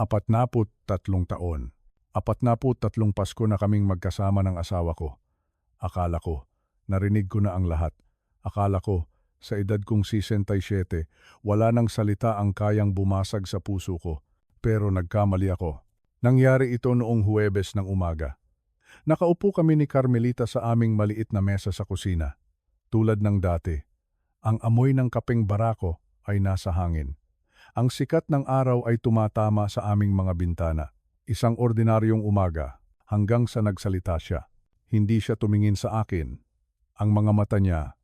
43 taon. 43 Pasko na kaming magkasama ng asawa ko. Akala ko, narinig ko na ang lahat. Akala ko, sa edad kong 67, wala nang salita ang kayang bumasag sa puso ko. Pero nagkamali ako. Nangyari ito noong Huwebes ng umaga. Nakaupo kami ni Carmelita sa aming maliit na mesa sa kusina. Tulad ng dati, ang amoy ng kapeng barako ay nasa hangin. Ang sikat ng araw ay tumatama sa aming mga bintana. Isang ordinaryong umaga, hanggang sa nagsalita siya. Hindi siya tumingin sa akin. Ang mga mata niya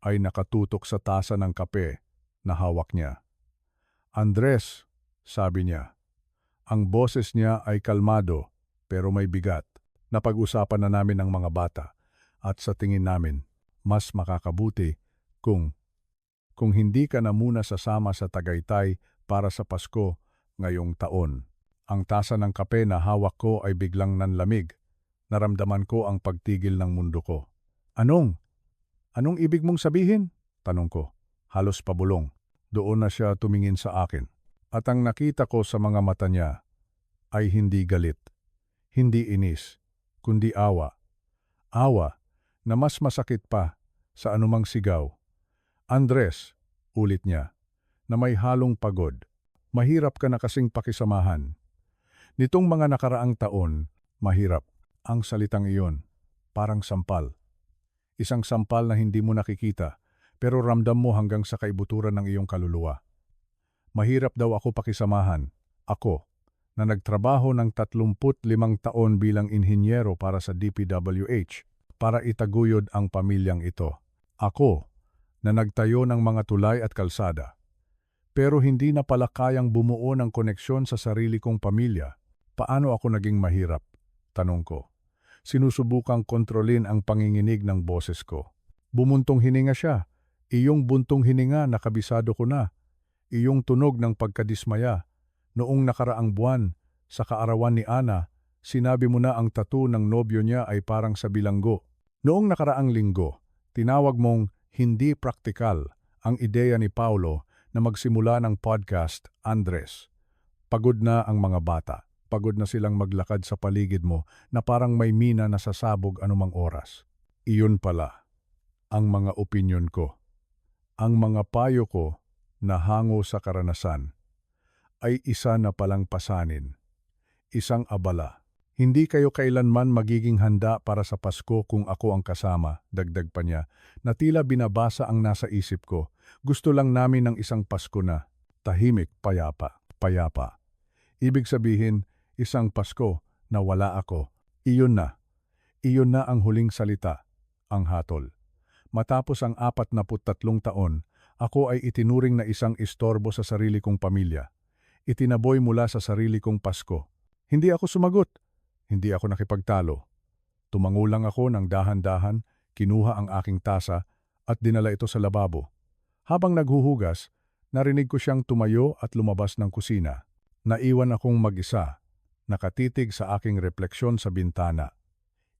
ay nakatutok sa tasa ng kape na hawak niya. "Andres," sabi niya. Ang boses niya ay kalmado pero may bigat. Napag-usapan na namin ang mga bata at sa tingin namin, mas makakabuti kung hindi ka na muna sasama sa Tagaytay para sa Pasko ngayong taon. Ang tasa ng kape na hawak ko ay biglang nanlamig. Naramdaman ko ang pagtigil ng mundo ko. Anong ibig mong sabihin?" Tanong ko. Halos pabulong. Doon na siya tumingin sa akin. At ang nakita ko sa mga mata niya ay hindi galit, hindi inis, kundi awa. Awa na mas masakit pa sa anumang sigaw. "Andres," ulit niya, na may halong pagod. "Mahirap ka na kasing pakisamahan. Nitong mga nakaraang taon, mahirap." Ang salitang iyon, parang sampal. Isang sampal na hindi mo nakikita, pero ramdam mo hanggang sa kaibuturan ng iyong kaluluwa. Mahirap daw ako pakisamahan. Ako, na nagtrabaho ng 35 taon bilang inhinyero para sa DPWH, para itaguyod ang pamilyang ito. Ako, na nagtayo ng mga tulay at kalsada. Pero hindi na pala kayang bumuo ng koneksyon sa sarili kong pamilya. Paano ako naging mahirap? Tanong ko. Sinusubukang kontrolin ang panginginig ng boses ko. Bumuntong hininga siya. Iyong buntong hininga na kabisado ko na. Iyong tunog ng pagkadismaya. Noong nakaraang buwan, sa kaarawan ni Ana, sinabi mo na ang tattoo ng nobyo niya ay parang sa bilanggo. Noong nakaraang linggo, tinawag mong hindi praktikal ang ideya ni Paulo na magsimula ng podcast, Andres. Pagod na ang mga bata. Pagod na silang maglakad sa paligid mo na parang may mina na sasabog anumang oras. Iyon pala ang mga opinyon ko. Ang mga payo ko na hango sa karanasan ay isa na palang pasanin. Isang abala. Hindi kayo kailanman magiging handa para sa Pasko kung ako ang kasama, dagdag pa niya, na tila binabasa ang nasa isip ko. Gusto lang namin ng isang Pasko na tahimik, payapa. Ibig sabihin, isang Pasko na wala ako. Iyon na ang huling salita, ang hatol. Matapos ang 43 taon, ako ay itinuring na isang istorbo sa sarili kong pamilya. Itinaboy mula sa sarili kong Pasko. Hindi ako sumagot. Hindi ako nakipagtalo. Tumango lang ako ng dahan-dahan, kinuha ang aking tasa at dinala ito sa lababo. Habang naghuhugas, narinig ko siyang tumayo at lumabas ng kusina. Naiwan akong mag-isa. Nakatitig sa aking refleksyon sa bintana.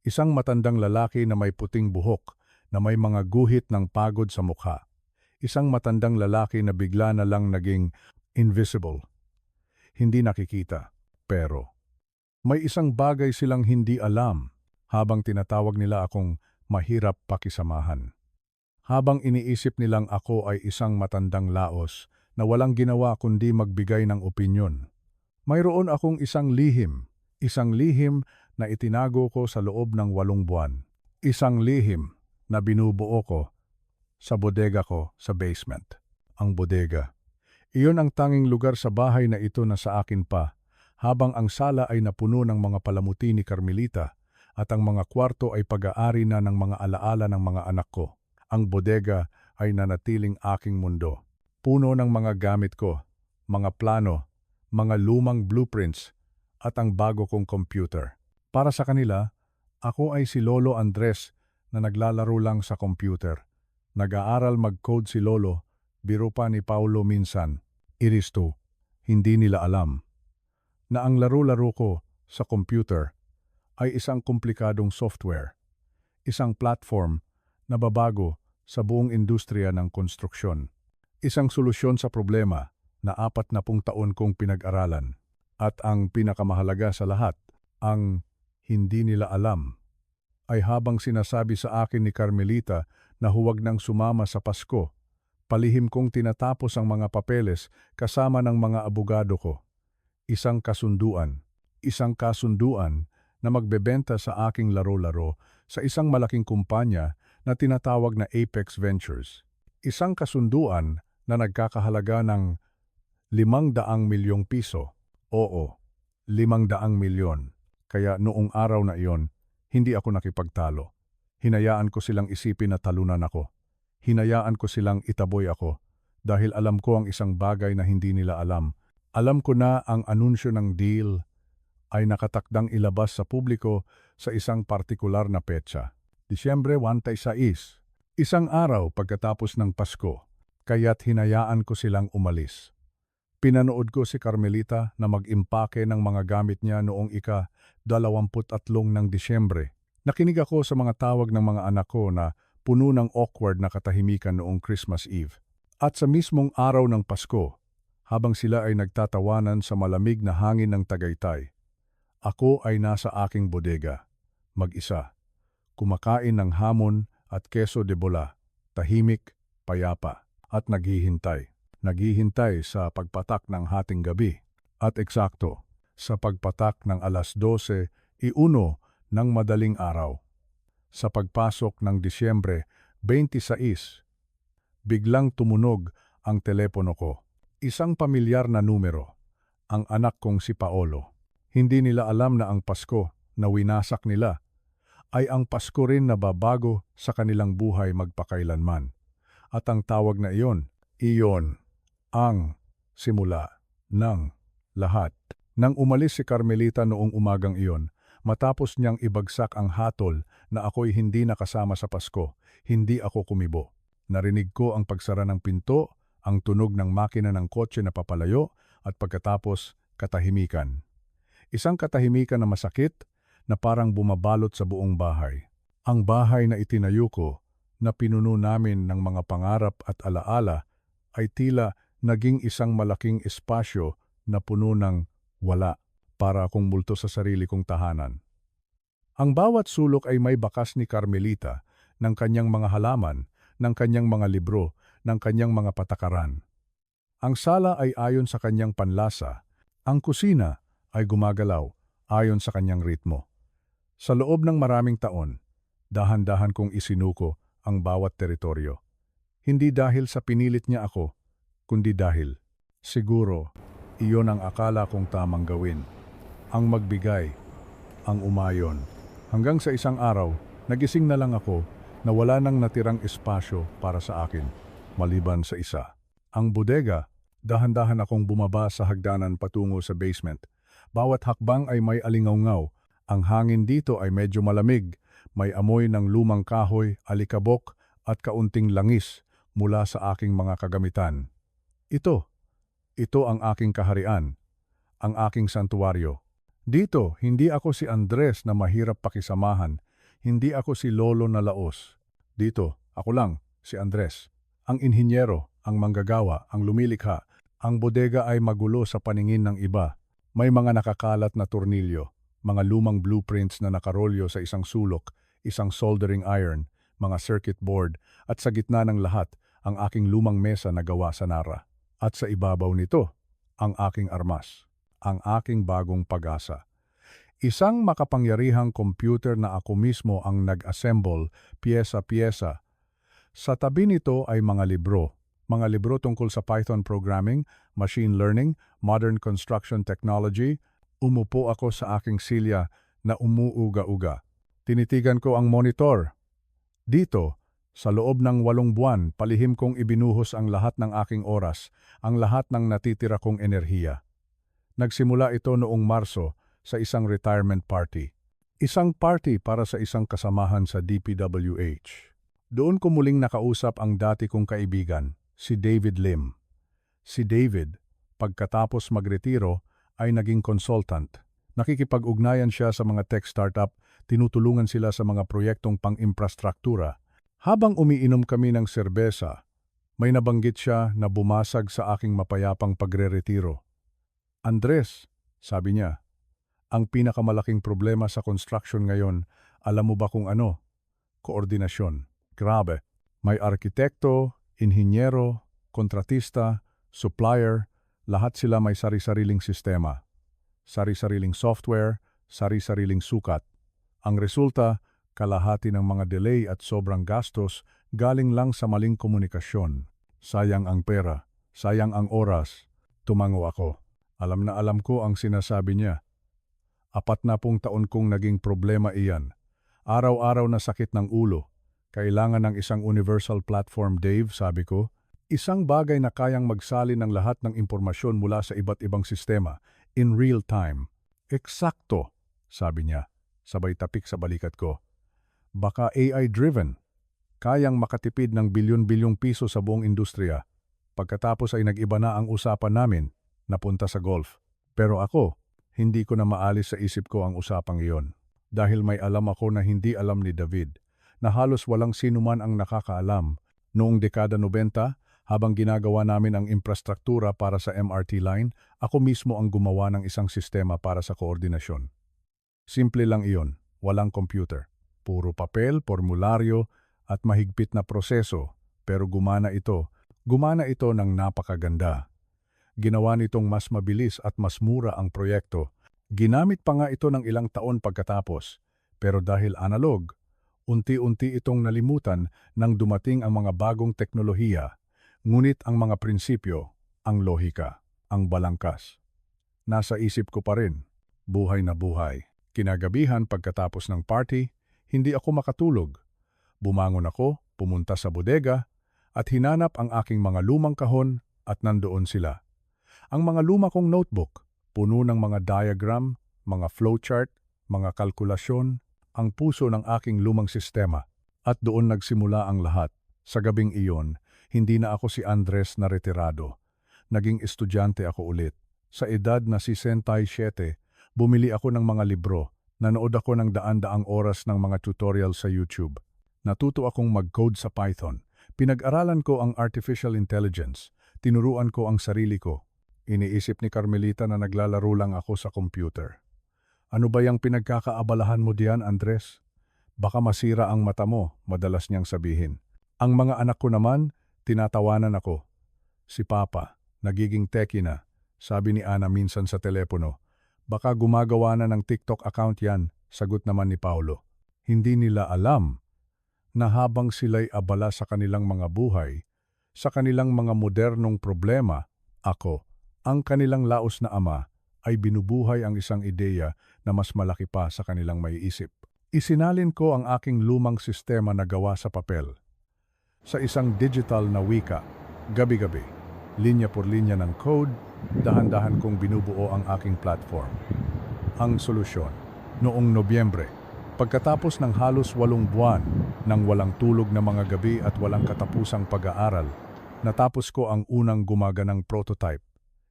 Isang matandang lalaki na may puting buhok, na may mga guhit ng pagod sa mukha. Isang matandang lalaki na bigla na lang naging invisible. Hindi nakikita, pero may isang bagay silang hindi alam habang tinatawag nila akong mahirap pakisamahan. Habang iniisip nilang ako ay isang matandang laos na walang ginawa kundi magbigay ng opinyon. Mayroon akong isang lihim na itinago ko sa loob ng 8 buwan. Isang lihim na binubuo ko sa bodega ko sa basement. Ang bodega. Iyon ang tanging lugar sa bahay na ito na sa akin pa, habang ang sala ay napuno ng mga palamuti ni Carmelita at ang mga kwarto ay pag-aari na ng mga alaala ng mga anak ko. Ang bodega ay nanatiling aking mundo. Puno ng mga gamit ko, mga plano, mga lumang blueprints, at ang bago kong computer. Para sa kanila, ako ay si Lolo Andres na naglalaro lang sa computer. Nag-aaral mag-code si Lolo, biro pa ni Paulo minsan. Iristo, hindi nila alam na ang laro-laro ko sa computer ay isang komplikadong software, isang platform na babago sa buong industriya ng konstruksyon, isang solusyon sa problema na 40 taon kong pinag-aralan. At ang pinakamahalaga sa lahat, ang hindi nila alam, ay habang sinasabi sa akin ni Carmelita na huwag nang sumama sa Pasko, palihim kong tinatapos ang mga papeles kasama ng mga abogado ko. Isang kasunduan na magbebenta sa aking laro-laro sa isang malaking kumpanya na tinatawag na Apex Ventures. Isang kasunduan na nagkakahalaga ng 500 milyong piso. Oo, 500 milyon. Kaya noong araw na iyon, hindi ako nakipagtalo. Hinayaan ko silang isipin na talunan ako. Hinayaan ko silang itaboy ako dahil alam ko ang isang bagay na hindi nila alam. Alam ko na ang anunsyo ng deal ay nakatakdang ilabas sa publiko sa isang partikular na petsa. Disyembre 16, isang araw pagkatapos ng Pasko, kaya't hinayaan ko silang umalis. Pinanood ko si Carmelita na mag-impake ng mga gamit niya noong ika-23 ng Disyembre. Nakinig ako sa mga tawag ng mga anak ko na puno ng awkward na katahimikan noong Christmas Eve. At sa mismong araw ng Pasko, habang sila ay nagtatawanan sa malamig na hangin ng Tagaytay, ako ay nasa aking bodega, mag-isa, kumakain ng hamon at keso de bola, tahimik, payapa, at naghihintay. Naghihintay sa pagpatak ng hating gabi at eksakto sa pagpatak ng 12:01 ng madaling araw. Sa pagpasok ng Disyembre 26, biglang tumunog ang telepono ko. Isang pamilyar na numero, ang anak kong si Paolo. Hindi nila alam na ang Pasko na winasak nila ay ang Pasko rin na babago sa kanilang buhay magpakailanman. At ang tawag na iyon ang simula ng lahat. Nang umalis si Carmelita noong umagang iyon, matapos niyang ibagsak ang hatol na ako'y hindi nakasama sa Pasko, hindi ako kumibo. Narinig ko ang pagsara ng pinto, ang tunog ng makina ng kotse na papalayo, at pagkatapos katahimikan. Isang katahimikan na masakit na parang bumabalot sa buong bahay. Ang bahay na itinayo ko, na pinuno namin ng mga pangarap at alaala, ay tila naging isang malaking espasyo na puno ng wala, para akong multo sa sarili kong tahanan. Ang bawat sulok ay may bakas ni Carmelita, ng kanyang mga halaman, ng kanyang mga libro, ng kanyang mga patakaran. Ang sala ay ayon sa kanyang panlasa, ang kusina ay gumagalaw ayon sa kanyang ritmo. Sa loob ng maraming taon, dahan-dahan kong isinuko ang bawat teritoryo. Hindi dahil sa pinilit niya ako, kundi dahil, siguro, iyon ang akala kong tamang gawin. Ang magbigay, ang umayon. Hanggang sa isang araw, nagising na lang ako na wala nang natirang espasyo para sa akin, maliban sa isa. Ang bodega, dahan-dahan akong bumaba sa hagdanan patungo sa basement. Bawat hakbang ay may alingaw-ngaw. Ang hangin dito ay medyo malamig, may amoy ng lumang kahoy, alikabok at kaunting langis mula sa aking mga kagamitan. Ito ang aking kaharian, ang aking santuwaryo. Dito, hindi ako si Andres na mahirap pakisamahan, hindi ako si Lolo na laos. Dito, ako lang, si Andres, ang inhinyero, ang manggagawa, ang lumilikha. Ang bodega ay magulo sa paningin ng iba. May mga nakakalat na tornilyo, mga lumang blueprints na nakarolyo sa isang sulok, isang soldering iron, mga circuit board, at sa gitna ng lahat, ang aking lumang mesa na gawa sa Nara. At sa ibabaw nito, ang aking armas, ang aking bagong pag-asa. Isang makapangyarihang computer na ako mismo ang nag-assemble, piyesa-piyesa. Sa tabi nito ay mga libro tungkol sa Python programming, machine learning, modern construction technology. Umupo ako sa aking silya na umuuga-uga. Tinitigan ko ang monitor. Dito, sa loob ng 8 buwan, palihim kong ibinuhos ang lahat ng aking oras, ang lahat ng natitira kong enerhiya. Nagsimula ito noong Marso sa isang retirement party. Isang party para sa isang kasamahan sa DPWH. Doon ko muling nakausap ang dati kong kaibigan, si David Lim. Si David, pagkatapos magretiro, ay naging consultant. Nakikipag-ugnayan siya sa mga tech startup, tinutulungan sila sa mga proyektong pang-infrastruktura. Habang umiinom kami ng serbesa, may nabanggit siya na bumasag sa aking mapayapang pagre-retiro. Andres, Sabi niya, ang pinakamalaking problema sa construction ngayon, alam mo ba kung ano? Koordinasyon. Grabe. May arkitekto, inhinyero, kontratista, supplier, lahat sila may sari-sariling sistema, sari-sariling software, sari-sariling sukat. Ang resulta, kalahati ng mga delay at sobrang gastos galing lang sa maling komunikasyon. Sayang ang pera, sayang ang oras. Tumango ako. Alam na alam ko ang sinasabi niya. 40 taon kong naging problema iyan. Araw-araw na sakit ng ulo. Kailangan ng isang universal platform, Dave, sabi ko. Isang bagay na kayang magsalin ng lahat ng impormasyon mula sa iba't ibang sistema, in real time. Eksakto, sabi niya, sabay tapik sa balikat ko. Baka AI-driven. Kayang makatipid ng bilyon-bilyong piso sa buong industriya. Pagkatapos ay nag-iba na ang usapan namin, napunta sa golf. Pero ako, hindi ko na maalis sa isip ko ang usapang iyon. Dahil may alam ako na hindi alam ni David, na halos walang sinuman ang nakakaalam. Noong dekada 90, habang ginagawa namin ang infrastruktura para sa MRT line, ako mismo ang gumawa ng isang sistema para sa koordinasyon. Simple lang iyon, walang computer. Puro papel, formularyo, at mahigpit na proseso. Pero gumana ito ng napakaganda. Ginawa nitong mas mabilis at mas mura ang proyekto. Ginamit pa nga ito ng ilang taon pagkatapos. Pero dahil analog, unti-unti itong nalimutan nang dumating ang mga bagong teknolohiya. Ngunit ang mga prinsipyo, ang lohika, ang balangkas. Nasa isip ko pa rin, buhay na buhay. Kinagabihan pagkatapos ng party, hindi ako makatulog. Bumangon ako, pumunta sa bodega, at hinanap ang aking mga lumang kahon at nandoon sila. Ang mga luma kong notebook, puno ng mga diagram, mga flowchart, mga kalkulasyon, ang puso ng aking lumang sistema. At doon nagsimula ang lahat. Sa gabing iyon, hindi na ako si Andres na retirado. Naging estudyante ako ulit. Sa edad na 67, bumili ako ng mga libro. Nanood ako ng daan-daang oras ng mga tutorial sa YouTube. Natuto akong mag-code sa Python. Pinag-aralan ko ang artificial intelligence. Tinuruan ko ang sarili ko. Iniisip ni Carmelita na naglalaro lang ako sa computer. Ano ba yung pinagkakaabalahan mo diyan, Andres? Baka masira ang mata mo, madalas niyang sabihin. Ang mga anak ko naman, tinatawanan ako. Si Papa, nagiging techie na, sabi ni Ana minsan sa telepono. Baka gumagawa na ng TikTok account yan, sagot naman ni Paulo. Hindi nila alam na habang sila'y abala sa kanilang mga buhay, sa kanilang mga modernong problema, ako, ang kanilang laos na ama, ay binubuhay ang isang ideya na mas malaki pa sa kanilang maiisip. Isinalin ko ang aking lumang sistema na gawa sa papel. Sa isang digital na wika, gabi-gabi, linya por linya ng code, dahan-dahan kong binubuo ang aking platform. Ang solusyon, noong Nobyembre, pagkatapos ng halos 8 buwan ng walang tulog na mga gabi at walang katapusang pag-aaral, natapos ko ang unang gumaganang prototype.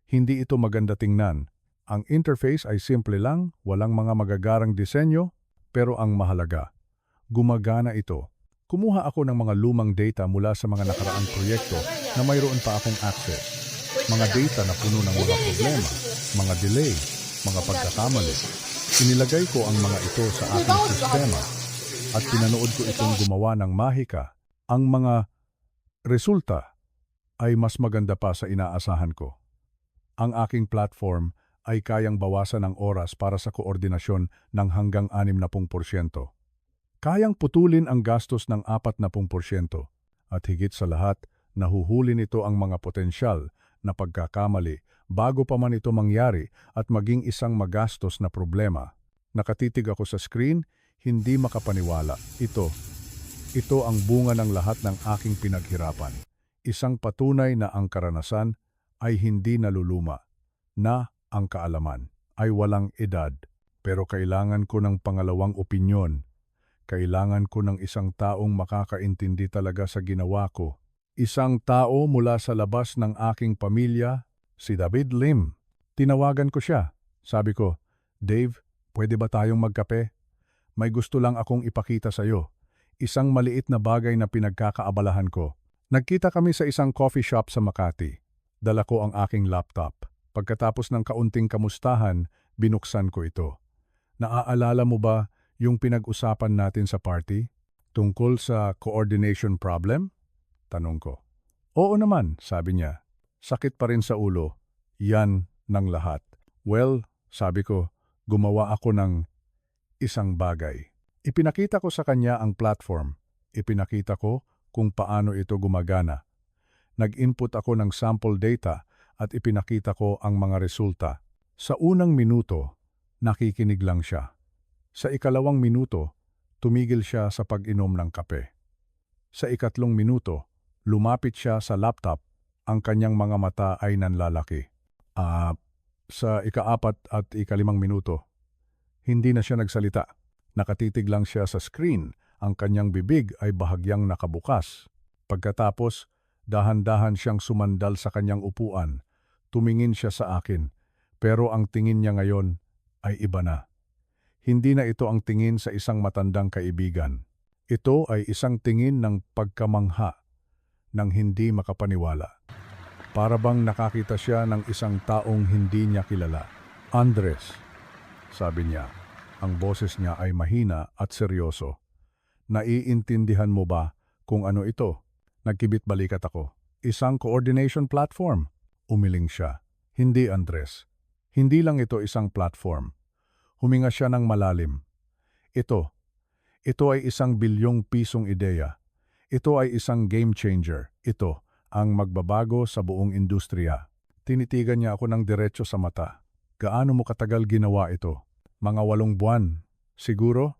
Hindi ito maganda tingnan. Ang interface ay simple lang, walang mga magagarang disenyo, pero ang mahalaga, gumagana ito. Kumuha ako ng mga lumang data mula sa mga nakaraang proyekto na mayroon pa akong access. Mga data na puno ng mga problema, mga delay, mga pagkakamali. Inilagay ko ang mga ito sa aking sistema at pinanood ko itong gumawa ng mahika. Ang mga resulta ay mas maganda pa sa inaasahan ko. Ang aking platform ay kayang bawasan ang oras para sa koordinasyon ng hanggang 60%. Kayang putulin ang gastos ng 40% at higit sa lahat, nahuhuli nito ang mga potensyal na pagkakamali bago pa man ito mangyari at maging isang magastos na problema. Nakatitig ako sa screen, hindi makapaniwala. Ito ang bunga ng lahat ng aking pinaghirapan. Isang patunay na ang karanasan ay hindi naluluma, na ang kaalaman ay walang edad. Pero kailangan ko ng pangalawang opinyon. Kailangan ko ng isang taong makakaintindi talaga sa ginawa ko. Isang tao mula sa labas ng aking pamilya, si David Lim. Tinawagan ko siya. Sabi ko, Dave, pwede ba tayong magkape? May gusto lang akong ipakita sa iyo. Isang maliit na bagay na pinagkakaabalahan ko. Nagkita kami sa isang coffee shop sa Makati. Dala ko ang aking laptop. Pagkatapos ng kaunting kamustahan, Binuksan ko ito. Naaalala mo ba yung pinag-usapan natin sa party? Tungkol sa coordination problem? Tanong ko. Oo naman, sabi niya. Sakit pa rin sa ulo. Yan ng lahat. Well, sabi ko, gumawa ako ng isang bagay. Ipinakita ko sa kanya ang platform. Ipinakita ko kung paano ito gumagana. Nag-input ako ng sample data at ipinakita ko ang mga resulta. Sa unang minuto, nakikinig lang siya. Sa ikalawang minuto, tumigil siya sa pag-inom ng kape. Sa ikatlong minuto, lumapit siya sa laptop, ang kanyang mga mata ay nanlalaki. Sa ikaapat at ikalimang minuto, hindi na siya nagsalita. Nakatitig lang siya sa screen, ang kanyang bibig ay bahagyang nakabukas. Pagkatapos, dahan-dahan siyang sumandal sa kanyang upuan. Tumingin siya sa akin, pero ang tingin niya ngayon ay iba na. Hindi na ito ang tingin sa isang matandang kaibigan. Ito ay isang tingin ng pagkamangha, ng hindi makapaniwala. Para bang nakakita siya ng isang taong hindi niya kilala. Andres, sabi niya. Ang boses niya ay mahina at seryoso. Naiintindihan mo ba kung ano ito? Nagkibit balikat ako. Isang coordination platform. Umiling siya. Hindi, Andres. Hindi lang ito isang platform. Huminga siya ng malalim. Ito ay isang bilyong pisong ideya. Ito ay isang game changer. Ito ang magbabago sa buong industriya. Tinitigan niya ako ng diretso sa mata. Gaano mo katagal ginawa ito? Mga 8 buwan. Siguro?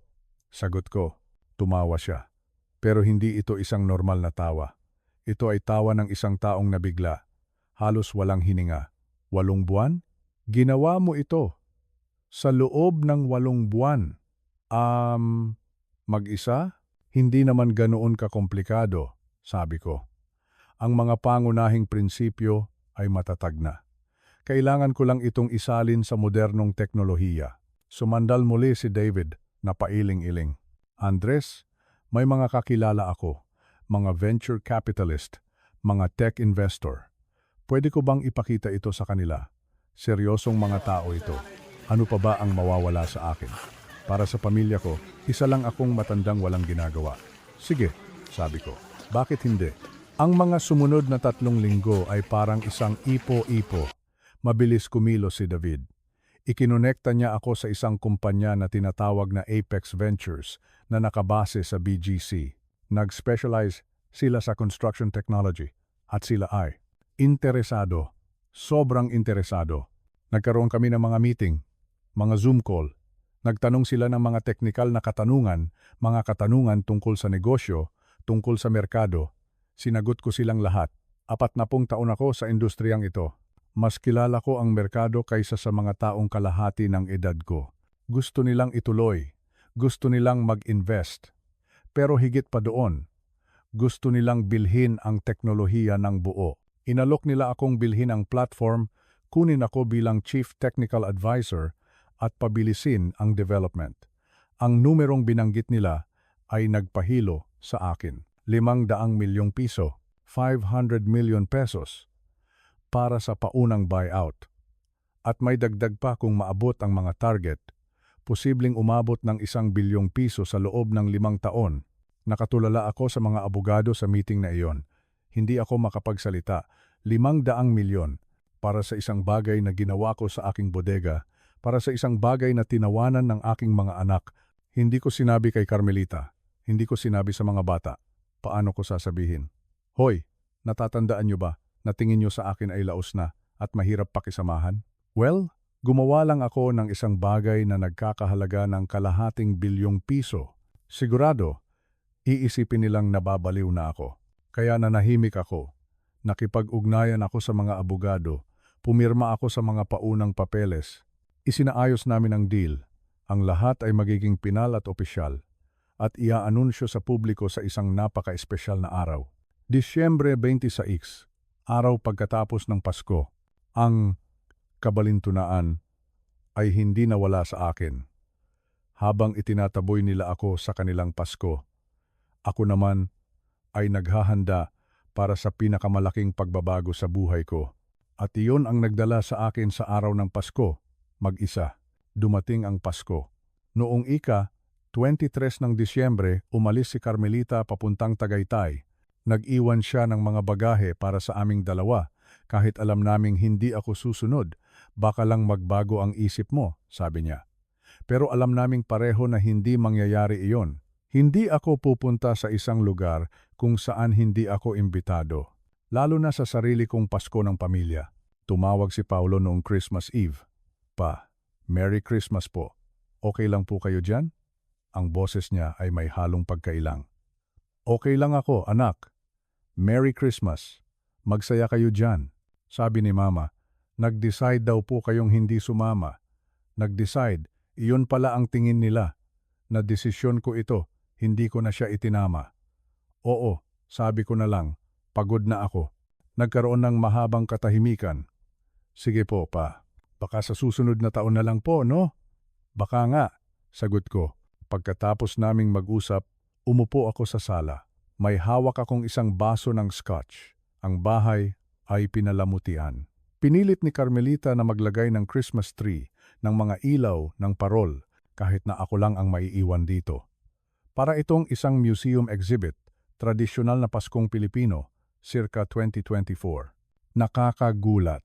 Sagot ko. Tumawa siya. Pero hindi ito isang normal na tawa. Ito ay tawa ng isang taong nabigla. Halos walang hininga. 8 buwan? Ginawa mo ito. Sa loob ng 8 buwan. Mag-isa? Hindi naman ganoon kakomplikado, sabi ko. Ang mga pangunahing prinsipyo ay matatag na. Kailangan ko lang itong isalin sa modernong teknolohiya. Sumandal muli si David na pailing-iling. Andres, may mga kakilala ako, mga venture capitalist, mga tech investor. Pwede ko bang ipakita ito sa kanila? Seryosong mga tao ito. Ano pa ba ang mawawala sa akin? Para sa pamilya ko, isa lang akong matandang walang ginagawa. Sige, sabi ko. Bakit hindi? Ang mga sumunod na 3 linggo ay parang isang ipo-ipo. Mabilis kumilos si David. Ikinonekta niya ako sa isang kumpanya na tinatawag na Apex Ventures na nakabase sa BGC. Nag-specialize sila sa construction technology at sila ay interesado, sobrang interesado. Nagkaroon kami ng mga meeting, mga Zoom call. Nagtanong sila ng mga teknikal na katanungan, mga katanungan tungkol sa negosyo, tungkol sa merkado. Sinagot ko silang lahat. 40 taon ako sa industriyang ito. Mas kilala ko ang merkado kaysa sa mga taong kalahati ng edad ko. Gusto nilang ituloy. Gusto nilang mag-invest. Pero higit pa doon, gusto nilang bilhin ang teknolohiya ng buo. Inalok nila akong bilhin ang platform, kunin ako bilang Chief Technical Advisor at pabilisin ang development. Ang numerong binanggit nila ay nagpahilo sa akin. 500 milyong piso, 500 million pesos. Para sa paunang buyout. At may dagdag pa kung maabot ang mga target, posibleng umabot ng 1 bilyong piso sa loob ng 5 taon. Nakatulala ako sa mga abogado sa meeting na iyon. Hindi ako makapagsalita. 500 milyon para sa isang bagay na ginawa ko sa aking bodega, para sa isang bagay na tinawanan ng aking mga anak. Hindi ko sinabi kay Carmelita. Hindi ko sinabi sa mga bata. Paano ko sasabihin? Hoy, natatandaan niyo ba? Na tingin nyo sa akin ay laos na at mahirap pakisamahan? Well, gumawa lang ako ng isang bagay na nagkakahalaga ng 250 bilyong piso. Sigurado, iisipin nilang nababaliw na ako. Kaya nanahimik ako. Nakipag-ugnayan ako sa mga abogado. Pumirma ako sa mga paunang papeles. Isinaayos namin ang deal. Ang lahat ay magiging pinal at opisyal. At iaanunsyo sa publiko sa isang napaka-espesyal na araw. Disyembre 26. Araw pagkatapos ng Pasko, ang kabalintunaan ay hindi nawala sa akin. Habang itinataboy nila ako sa kanilang Pasko, ako naman ay naghahanda para sa pinakamalaking pagbabago sa buhay ko. At iyon ang nagdala sa akin sa araw ng Pasko, mag-isa. Dumating ang Pasko. Noong 23 ng Disyembre, umalis si Carmelita papuntang Tagaytay. Nag-iwan siya ng mga bagahe para sa aming dalawa. Kahit alam naming hindi ako susunod, baka lang magbago ang isip mo, sabi niya. Pero alam naming pareho na hindi mangyayari iyon. Hindi ako pupunta sa isang lugar kung saan hindi ako imbitado. Lalo na sa sarili kong Pasko ng pamilya. Tumawag si Paulo noong Christmas Eve. Pa, Merry Christmas po. Okay lang po kayo dyan? Ang boses niya ay may halong pagkailang. Okay lang ako, anak. Merry Christmas. Magsaya kayo dyan. Sabi ni Mama, nag-decide daw po kayong hindi sumama. Nag-decide, iyon pala ang tingin nila. Na desisyon ko ito, hindi ko na siya itinama. Oo, sabi ko na lang, pagod na ako. Nagkaroon ng mahabang katahimikan. Sige po, pa. Baka sa susunod na taon na lang po, no? Baka nga, sagot ko. Pagkatapos naming mag-usap, umupo ako sa sala. May hawak akong isang baso ng scotch. Ang bahay ay pinalamutian. Pinilit ni Carmelita na maglagay ng Christmas tree, ng mga ilaw, ng parol, kahit na ako lang ang maiiwan dito. Para itong isang museum exhibit, tradisyonal na Paskong Pilipino, circa 2024. Nakakagulat.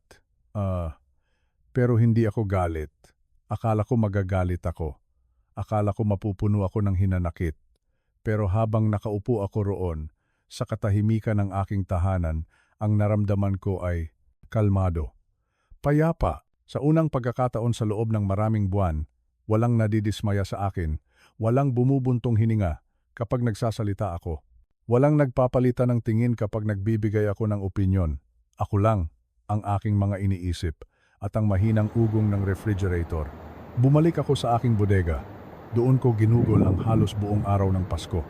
Pero hindi ako galit. Akala ko magagalit ako. Akala ko mapupuno ako ng hinanakit. Pero habang nakaupo ako roon, sa katahimikan ng aking tahanan, ang naramdaman ko ay kalmado. Payapa, sa unang pagkakataon sa loob ng maraming buwan, walang nadidismaya sa akin, walang bumubuntong hininga kapag nagsasalita ako. Walang nagpapalitan ng tingin kapag nagbibigay ako ng opinyon. Ako lang, ang aking mga iniisip, at ang mahinang ugong ng refrigerator. Bumalik ako sa aking bodega. Doon ko ginugol ang halos buong araw ng Pasko.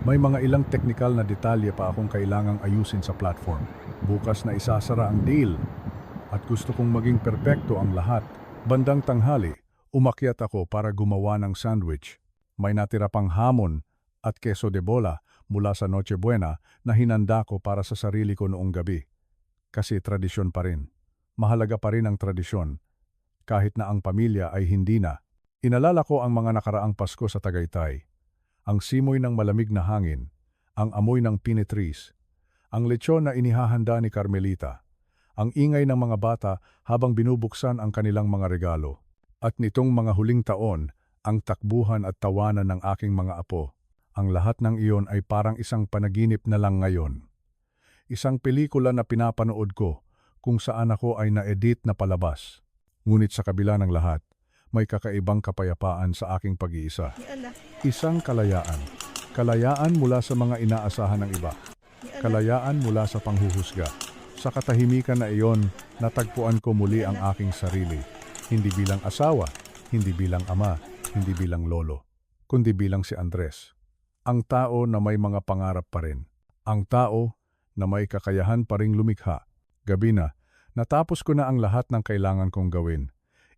May mga ilang teknikal na detalye pa akong kailangang ayusin sa platform. Bukas na isasara ang deal. At gusto kong maging perpekto ang lahat. Bandang tanghali, umakyat ako para gumawa ng sandwich. May natira pang hamon at queso de bola mula sa Noche Buena na hinanda ko para sa sarili ko noong gabi. Kasi tradisyon pa rin. Mahalaga pa rin ang tradisyon. Kahit na ang pamilya ay hindi na. Inalala ko ang mga nakaraang Pasko sa Tagaytay. Ang simoy ng malamig na hangin, ang amoy ng pinetris, ang lechon na inihahanda ni Carmelita, ang ingay ng mga bata habang binubuksan ang kanilang mga regalo, at nitong mga huling taon, ang takbuhan at tawanan ng aking mga apo. Ang lahat ng iyon ay parang isang panaginip na lang ngayon. Isang pelikula na pinapanood ko kung saan ako ay na-edit na palabas. Ngunit sa kabila ng lahat, may kakaibang kapayapaan sa aking pag-iisa. Isang kalayaan. Kalayaan mula sa mga inaasahan ng iba. Kalayaan mula sa panghuhusga. Sa katahimikan na iyon, natagpuan ko muli ang aking sarili. Hindi bilang asawa, hindi bilang ama, hindi bilang lolo, kundi bilang si Andres. Ang tao na may mga pangarap pa rin. Ang tao na may kakayahan pa ring lumikha. Gabi na, natapos ko na ang lahat ng kailangan kong gawin.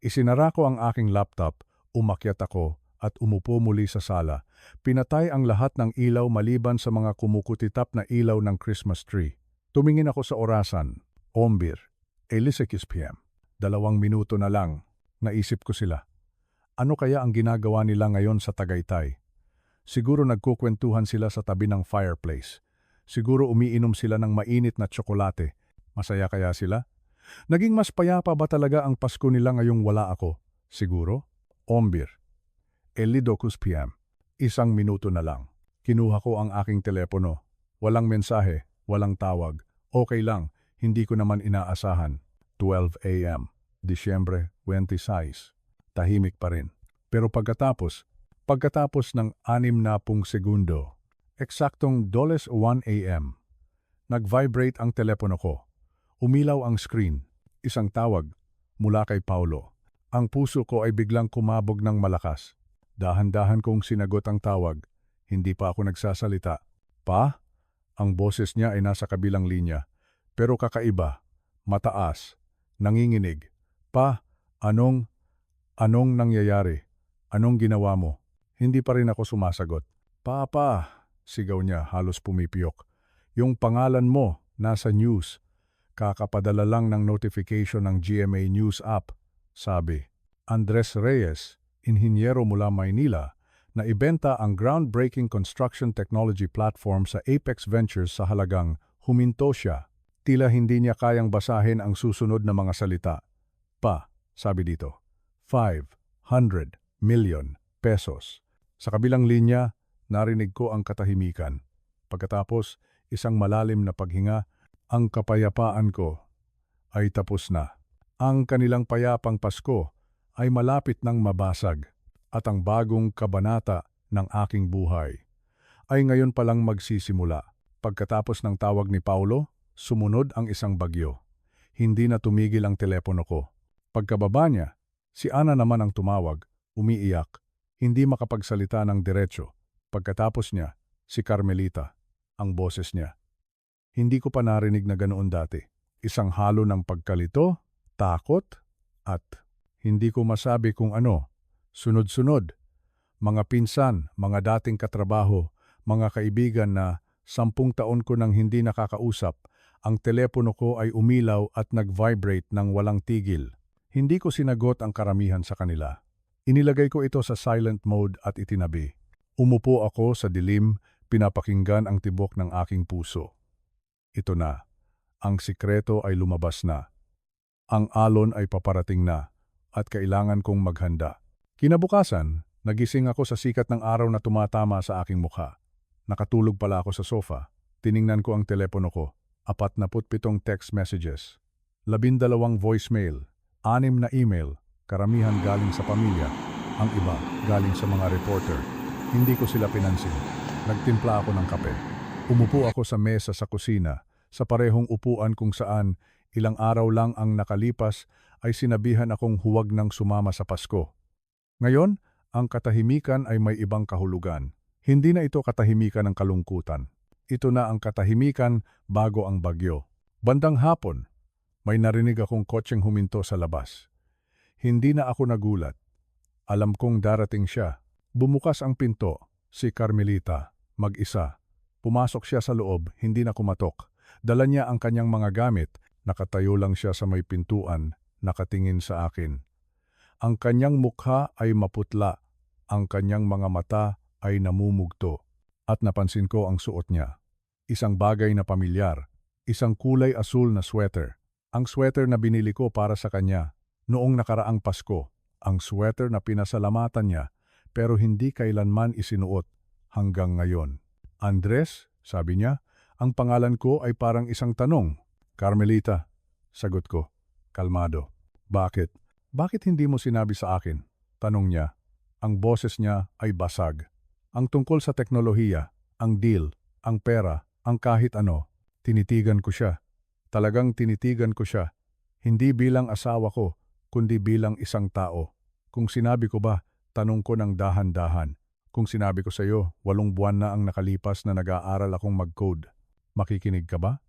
Isinara ko ang aking laptop, umakyat ako at umupo muli sa sala. Pinatay ang lahat ng ilaw maliban sa mga kumukutitap na ilaw ng Christmas tree. Tumingin ako sa orasan. Ombir, 11 p.m. 2 minuto na lang. Naisip ko sila. Ano kaya ang ginagawa nila ngayon sa Tagaytay? Siguro nagkukwentuhan sila sa tabi ng fireplace. Siguro umiinom sila ng mainit na tsokolate. Masaya kaya sila? Naging mas payapa ba talaga ang Pasko nila ngayong wala ako? Siguro? Ombir. 12 p.m. 1 minuto na lang. Kinuha ko ang aking telepono. Walang mensahe, walang tawag. Okay lang, hindi ko naman inaasahan. 12 a.m. Disyembre 26. Tahimik pa rin. Pero pagkatapos ng 60 segundo, eksaktong 1 a.m., nag-vibrate ang telepono ko. Umilaw ang screen. Isang tawag mula kay Paulo. Ang puso ko ay biglang kumabog ng malakas. Dahan-dahan kong sinagot ang tawag. Hindi pa ako nagsasalita. Pa? Ang boses niya ay nasa kabilang linya. Pero kakaiba. Mataas. Nanginginig. Pa, anong nangyayari? Anong ginawa mo? Hindi pa rin ako sumasagot. Papa, sigaw niya halos pumipiyok. Yung pangalan mo, nasa news. Kakapadala lang ng notification ng GMA News app. Sabi, Andres Reyes, inhinyero mula Maynila, na ibenta ang groundbreaking construction technology platform sa Apex Ventures sa halagang huminto siya. Tila hindi niya kayang basahin ang susunod na mga salita. Sabi dito, 500 million pesos. Sa kabilang linya, narinig ko ang katahimikan. Pagkatapos, isang malalim na paghinga, ang kapayapaan ko ay tapos na. Ang kanilang payapang Pasko ay malapit nang mabasag at ang bagong kabanata ng aking buhay ay ngayon palang magsisimula. Pagkatapos ng tawag ni Paulo, sumunod ang isang bagyo. Hindi na tumigil ang telepono ko. Pagkababa niya, si Ana naman ang tumawag, umiiyak, hindi makapagsalita ng diretso. Pagkatapos niya, si Carmelita, ang boses niya. Hindi ko pa narinig na ganoon dati. Isang halo ng pagkalito, takot, at hindi ko masabi kung ano. Sunod-sunod, mga pinsan, mga dating katrabaho, mga kaibigan na 10 taon ko nang hindi nakakausap, ang telepono ko ay umilaw at nag-vibrate ng walang tigil. Hindi ko sinagot ang karamihan sa kanila. Inilagay ko ito sa silent mode at itinabi. Umupo ako sa dilim, pinapakinggan ang tibok ng aking puso. Ito na. Ang sikreto ay lumabas na. Ang alon ay paparating na at kailangan kong maghanda. Kinabukasan, nagising ako sa sikat ng araw na tumatama sa aking mukha. Nakatulog pala ako sa sofa. Tiningnan ko ang telepono ko. 47 text messages. 12 voicemail. 6 na email. Karamihan galing sa pamilya. Ang iba galing sa mga reporter. Hindi ko sila pinansin. Nagtimpla ako ng kape. Umupo ako sa mesa sa kusina, sa parehong upuan kung saan ilang araw lang ang nakalipas ay sinabihan akong huwag nang sumama sa Pasko. Ngayon, ang katahimikan ay may ibang kahulugan. Hindi na ito katahimikan ng kalungkutan. Ito na ang katahimikan bago ang bagyo. Bandang hapon, may narinig akong kotseng huminto sa labas. Hindi na ako nagulat. Alam kong darating siya. Bumukas ang pinto, si Carmelita, mag-isa. Pumasok siya sa loob, hindi na kumatok. Dala niya ang kanyang mga gamit. Nakatayo lang siya sa may pintuan, nakatingin sa akin. Ang kanyang mukha ay maputla, ang kanyang mga mata ay namumugto. At napansin ko ang suot niya. Isang bagay na pamilyar, isang kulay asul na sweater. Ang sweater na binili ko para sa kanya noong nakaraang Pasko. Ang sweater na pinasalamatan niya pero hindi kailanman isinuot hanggang ngayon. Andres, sabi niya, ang pangalan ko ay parang isang tanong. Carmelita, sagot ko, kalmado. Bakit? Bakit hindi mo sinabi sa akin? Tanong niya. Ang boses niya ay basag. Ang tungkol sa teknolohiya, ang deal, ang pera, ang kahit ano, tinitigan ko siya. Talagang tinitigan ko siya. Hindi bilang asawa ko, kundi bilang isang tao. Kung sinabi ko ba, tanong ko ng dahan-dahan. Kung sinabi ko sa iyo, 8 buwan na ang nakalipas na nag-aaral akong mag-code, makikinig ka ba?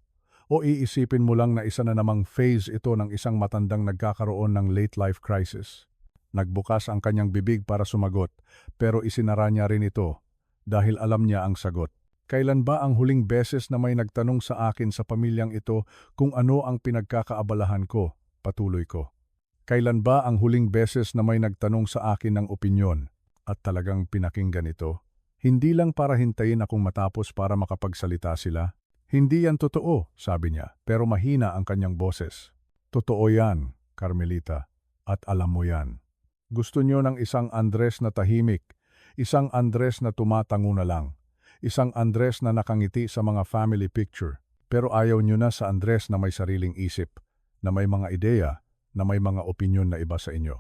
O iisipin mo lang na isa na namang phase ito ng isang matandang nagkakaroon ng late life crisis? Nagbukas ang kanyang bibig para sumagot, pero isinara niya rin ito dahil alam niya ang sagot. Kailan ba ang huling beses na may nagtanong sa akin sa pamilyang ito kung ano ang pinagkakaabalahan ko? Patuloy ko. Kailan ba ang huling beses na may nagtanong sa akin ng opinyon at talagang pinakinggan ito? Hindi lang para hintayin akong matapos para makapagsalita sila. Hindi yan totoo, sabi niya, pero mahina ang kanyang boses. Totoo yan, Carmelita, at alam mo yan. Gusto niyo ng isang Andres na tahimik, isang Andres na tumatango na lang, isang Andres na nakangiti sa mga family picture, pero ayaw niyo na sa Andres na may sariling isip, na may mga ideya, na may mga opinyon na iba sa inyo.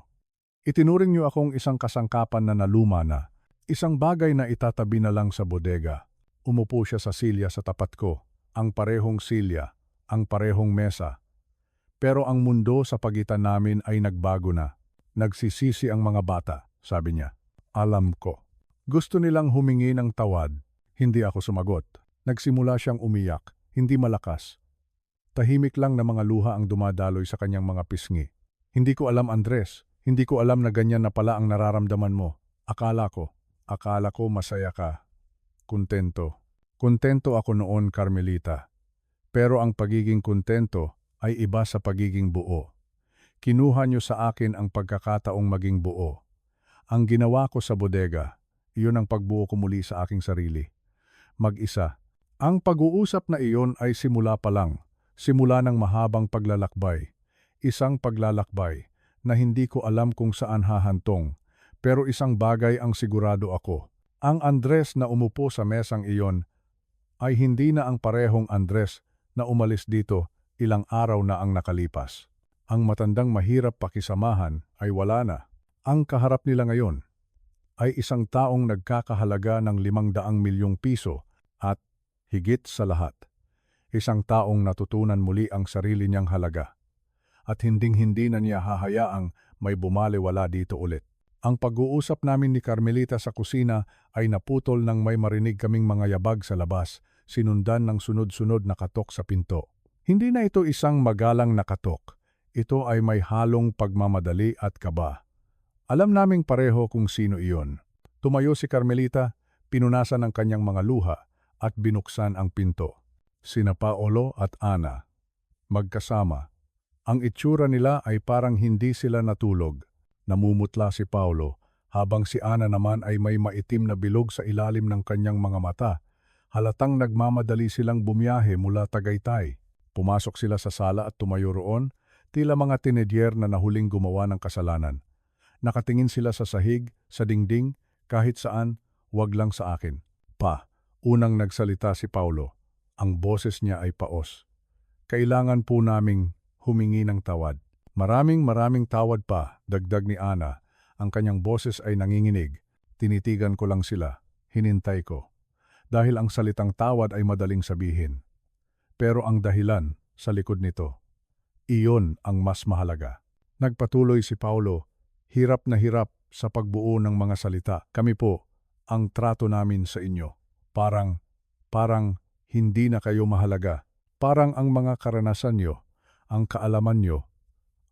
Itinuring niyo akong isang kasangkapan na naluma na, isang bagay na itatabi na lang sa bodega. Umupo siya sa silya sa tapat ko, ang parehong silya, ang parehong mesa. Pero ang mundo sa pagitan namin ay nagbago na. Nagsisisi ang mga bata, sabi niya. Alam ko. Gusto nilang humingi ng tawad. Hindi ako sumagot. Nagsimula siyang umiyak, hindi malakas. Tahimik lang na mga luha ang dumadaloy sa kanyang mga pisngi. Hindi ko alam, Andres. Hindi ko alam na ganyan na pala ang nararamdaman mo. Akala ko masaya ka. Kontento. Kontento ako noon, Carmelita. Pero ang pagiging kontento ay iba sa pagiging buo. Kinuha niyo sa akin ang pagkakataong maging buo. Ang ginawa ko sa bodega, iyon ang pagbuo ko muli sa aking sarili. Mag-isa. Ang pag-uusap na iyon ay simula pa lang. Simula ng mahabang paglalakbay. Isang paglalakbay na hindi ko alam kung saan hahantong. Pero isang bagay ang sigurado ako. Ang Andres na umupo sa mesang iyon ay hindi na ang parehong Andres na umalis dito ilang araw na ang nakalipas. Ang matandang mahirap pakisamahan ay wala na. Ang kaharap nila ngayon ay isang taong nagkakahalaga ng 500 milyong piso at higit sa lahat, isang taong natutunan muli ang sarili niyang halaga at hinding-hindi na niya hahayaang may bumaliwala dito ulit. Ang pag-uusap namin ni Carmelita sa kusina ay naputol nang may marinig kaming mga yabag sa labas, sinundan ng sunod-sunod na katok sa pinto. Hindi na ito isang magalang na katok. Ito ay may halong pagmamadali at kaba. Alam naming pareho kung sino iyon. Tumayo si Carmelita, pinunasan ang kanyang mga luha at binuksan ang pinto. Sina Paolo at Ana. Magkasama. Ang itsura nila ay parang hindi sila natulog. Namumutla si Paolo, habang si Ana naman ay may maitim na bilog sa ilalim ng kanyang mga mata. Halatang nagmamadali silang bumiyahe mula Tagaytay. Pumasok sila sa sala at tumayo roon, tila mga tinedyer na nahuling gumawa ng kasalanan. Nakatingin sila sa sahig, sa dingding, kahit saan, wag lang sa akin. Unang nagsalita si Paolo. Ang boses niya ay paos. Kailangan po naming humingi ng tawad. Maraming tawad pa, dagdag ni Ana. Ang kanyang boses ay nanginginig. Tinitigan ko lang sila. Hinintay ko. Dahil ang salitang tawad ay madaling sabihin. Pero ang dahilan sa likod nito, iyon ang mas mahalaga. Nagpatuloy si Paolo, hirap na hirap sa pagbuo ng mga salita. Kami po, ang trato namin sa inyo. Parang hindi na kayo mahalaga. Parang ang mga karanasan nyo, ang kaalaman nyo,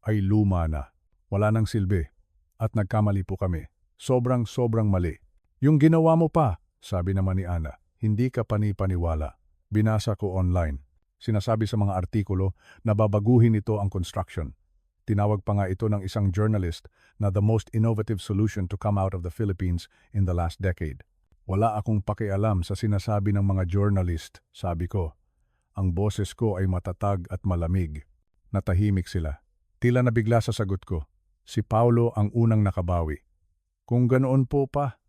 ay luma na. Wala nang silbi. At nagkamali po kami. Sobrang mali. Yung ginawa mo pa, sabi naman ni Ana, hindi ka panipaniwala. Binasa ko online. Sinasabi sa mga artikulo na babaguhin ito ang construction. Tinawag pa nga ito ng isang journalist na the most innovative solution to come out of the Philippines in the last decade. Wala akong pakialam sa sinasabi ng mga journalist, sabi ko. Ang boses ko ay matatag at malamig. Natahimik sila. Tila nabigla sa sagot ko. Si Paolo ang unang nakabawi. Kung ganoon po pa,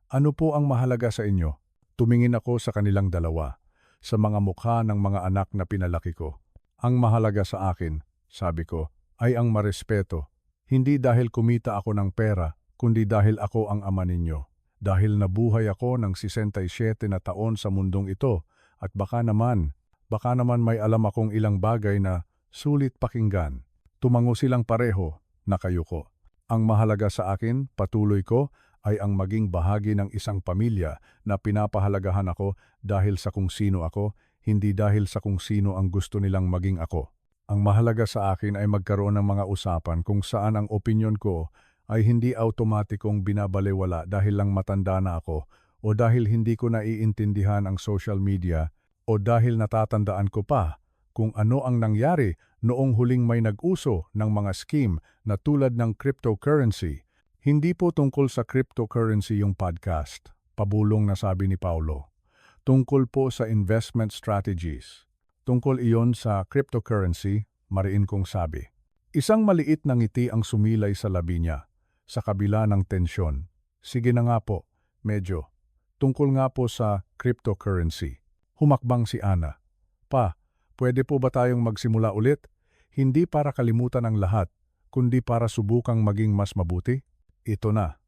ano po ang mahalaga sa inyo? Tumingin ako sa kanilang dalawa, sa mga mukha ng mga anak na pinalaki ko. Ang mahalaga sa akin, sabi ko, ay ang marespeto. Hindi dahil kumita ako ng pera, kundi dahil ako ang ama ninyo. Dahil nabuhay ako ng 67 na taon sa mundong ito at baka naman may alam akong ilang bagay na sulit pakinggan. Tumango silang pareho, nakayuko. Ang mahalaga sa akin, patuloy ko, ay ang maging bahagi ng isang pamilya na pinapahalagahan ako dahil sa kung sino ako, hindi dahil sa kung sino ang gusto nilang maging ako. Ang mahalaga sa akin ay magkaroon ng mga usapan kung saan ang opinyon ko ay hindi automatikong binabalewala dahil lang matanda na ako o dahil hindi ko naiintindihan ang social media o dahil natatandaan ko pa kung ano ang nangyari noong huling may nag-uso ng mga scheme na tulad ng cryptocurrency. Hindi po tungkol sa cryptocurrency yung podcast, pabulong na sabi ni Paolo. Tungkol po sa investment strategies. Tungkol iyon sa cryptocurrency, mariin kong sabi. Isang maliit na ngiti ang sumilay sa labi niya, sa kabila ng tensyon. Sige na nga po, medyo. Tungkol nga po sa cryptocurrency. Humakbang si Ana. Pwede po ba tayong magsimula ulit? Hindi para kalimutan ang lahat, kundi para subukang maging mas mabuti? Ito na.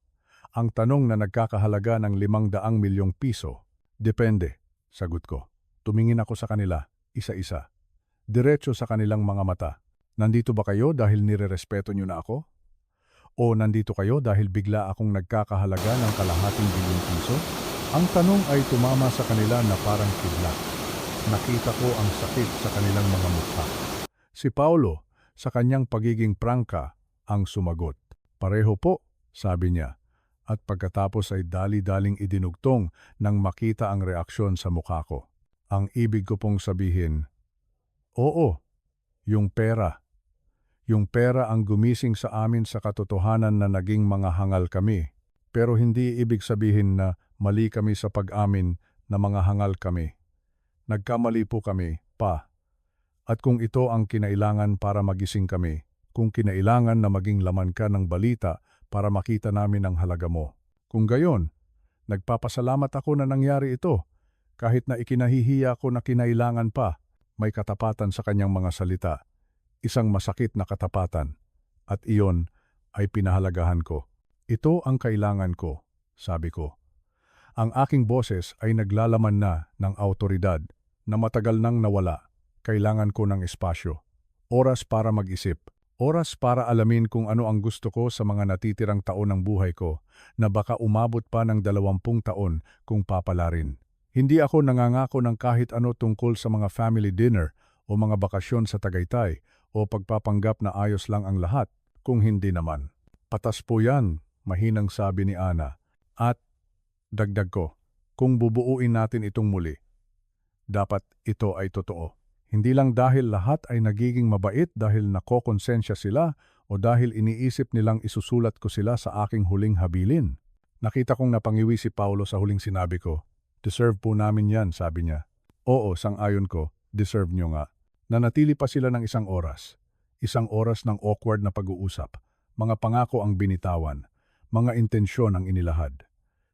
Ang tanong na nagkakahalaga ng 500 milyong piso. Depende, sagot ko. Tumingin ako sa kanila, isa-isa. Diretso sa kanilang mga mata. Nandito ba kayo dahil nirerespeto niyo na ako? O nandito kayo dahil bigla akong nagkakahalaga ng kalahating bilyong piso? Ang tanong ay tumama sa kanila na parang kidlat. Nakita ko ang sakit sa kanilang mga mukha. Si Paolo, sa kanyang pagiging prangka, ang sumagot. Pareho po, sabi niya. At pagkatapos ay dali-daling idinugtong nang makita ang reaksyon sa mukha ko. Ang ibig ko pong sabihin, oo, yung pera. Yung pera ang gumising sa amin sa katotohanan na naging mga hangal kami. Pero hindi ibig sabihin na mali kami sa pag-amin na mga hangal kami. Nagkamali po kami, Pa. At kung ito ang kinailangan para magising kami, kung kinailangan na maging laman ka ng balita para makita namin ang halaga mo. Kung gayon, nagpapasalamat ako na nangyari ito. Kahit na ikinahihiya ko na kinailangan pa, may katapatan sa kanyang mga salita. Isang masakit na katapatan. At iyon ay pinahalagahan ko. Ito ang kailangan ko, sabi ko. Ang aking boses ay naglalaman na ng awtoridad na matagal nang nawala. Kailangan ko ng espasyo. Oras para mag-isip. Oras para alamin kung ano ang gusto ko sa mga natitirang taon ng buhay ko na baka umabot pa ng 20 taon kung papalarin. Hindi ako nangangako ng kahit ano tungkol sa mga family dinner o mga bakasyon sa Tagaytay o pagpapanggap na ayos lang ang lahat kung hindi naman. Patas po yan, mahinang sabi ni Ana. At dagdag ko, kung bubuuin natin itong muli, dapat ito ay totoo. Hindi lang dahil lahat ay nagiging mabait dahil nakokonsensya sila o dahil iniisip nilang isusulat ko sila sa aking huling habilin. Nakita kong napangiwi si Paulo sa huling sinabi ko. Deserve po namin yan, sabi niya. Oo, sang-ayon ko, deserve nyo nga. Nanatili pa sila ng isang oras. Isang oras ng awkward na pag-uusap. Mga pangako ang binitawan. Mga intensyon ang inilahad.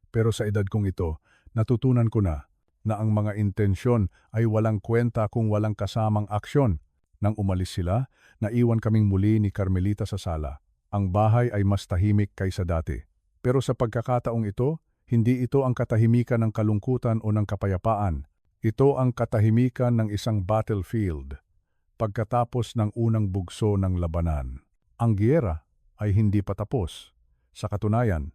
Pero sa edad kong ito, natutunan ko na ang mga intensyon ay walang kwenta kung walang kasamang aksyon. Nang umalis sila, naiwan kaming muli ni Carmelita sa sala. Ang bahay ay mas tahimik kaysa dati. Pero sa pagkakataong ito, hindi ito ang katahimikan ng kalungkutan o ng kapayapaan. Ito ang katahimikan ng isang battlefield. Pagkatapos ng unang bugso ng labanan. Ang giyera ay hindi pa tapos. Sa katunayan,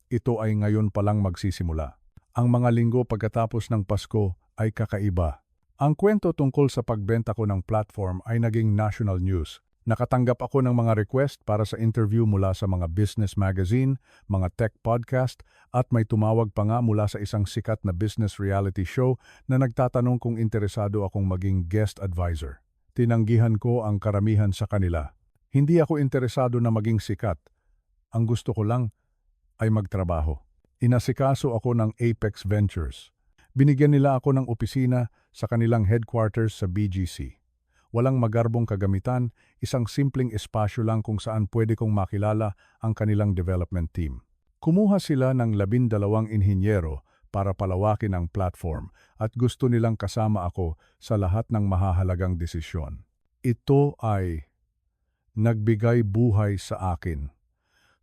ito ay ngayon palang magsisimula. Ang mga linggo pagkatapos ng Pasko ay kakaiba. Ang kwento tungkol sa pagbenta ko ng platform ay naging national news. Nakatanggap ako ng mga request para sa interview mula sa mga business magazine, mga tech podcast, at may tumawag pa nga mula sa isang sikat na business reality show na nagtatanong kung interesado akong maging guest advisor. Tinanggihan ko ang karamihan sa kanila. Hindi ako interesado na maging sikat. Ang gusto ko lang ay magtrabaho. Inasikaso ako ng Apex Ventures. Binigyan nila ako ng opisina sa kanilang headquarters sa BGC. Walang magarbong kagamitan, isang simpleng espasyo lang kung saan pwede kong makilala ang kanilang development team. Kumuha sila ng 12 inhinyero para palawakin ang platform at gusto nilang kasama ako sa lahat ng mahahalagang desisyon. Ito ay nagbigay buhay sa akin.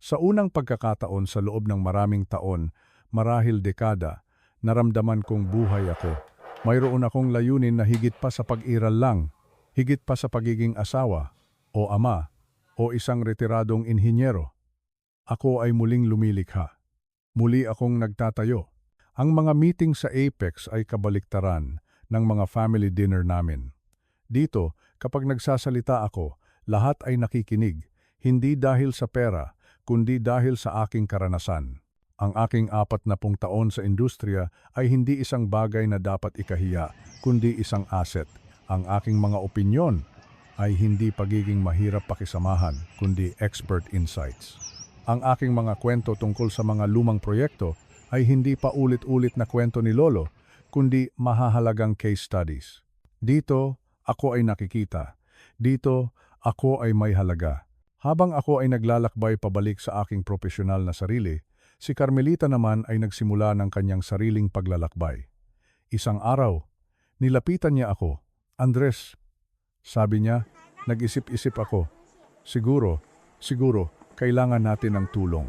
Sa unang pagkakataon sa loob ng maraming taon, marahil dekada, naramdaman kong buhay ako. Mayroon akong layunin na higit pa sa pag-iral lang. Higit pa sa pagiging asawa, o ama, o isang retiradong inhinyero. Ako ay muling lumilikha. Muli akong nagtatayo. Ang mga meeting sa Apex ay kabaliktaran ng mga family dinner namin. Dito, kapag nagsasalita ako, lahat ay nakikinig, hindi dahil sa pera, kundi dahil sa aking karanasan. Ang aking 40 taon sa industriya ay hindi isang bagay na dapat ikahiya, kundi isang asset. Ang aking mga opinyon ay hindi pagiging mahirap pakisamahan, kundi expert insights. Ang aking mga kwento tungkol sa mga lumang proyekto ay hindi pa ulit-ulit na kwento ni Lolo, kundi mahahalagang case studies. Dito, ako ay nakikita. Dito, ako ay may halaga. Habang ako ay naglalakbay pabalik sa aking profesional na sarili, si Carmelita naman ay nagsimula ng kanyang sariling paglalakbay. Isang araw, nilapitan niya ako. Andres, sabi niya, nag-isip-isip ako. Siguro, kailangan natin ng tulong.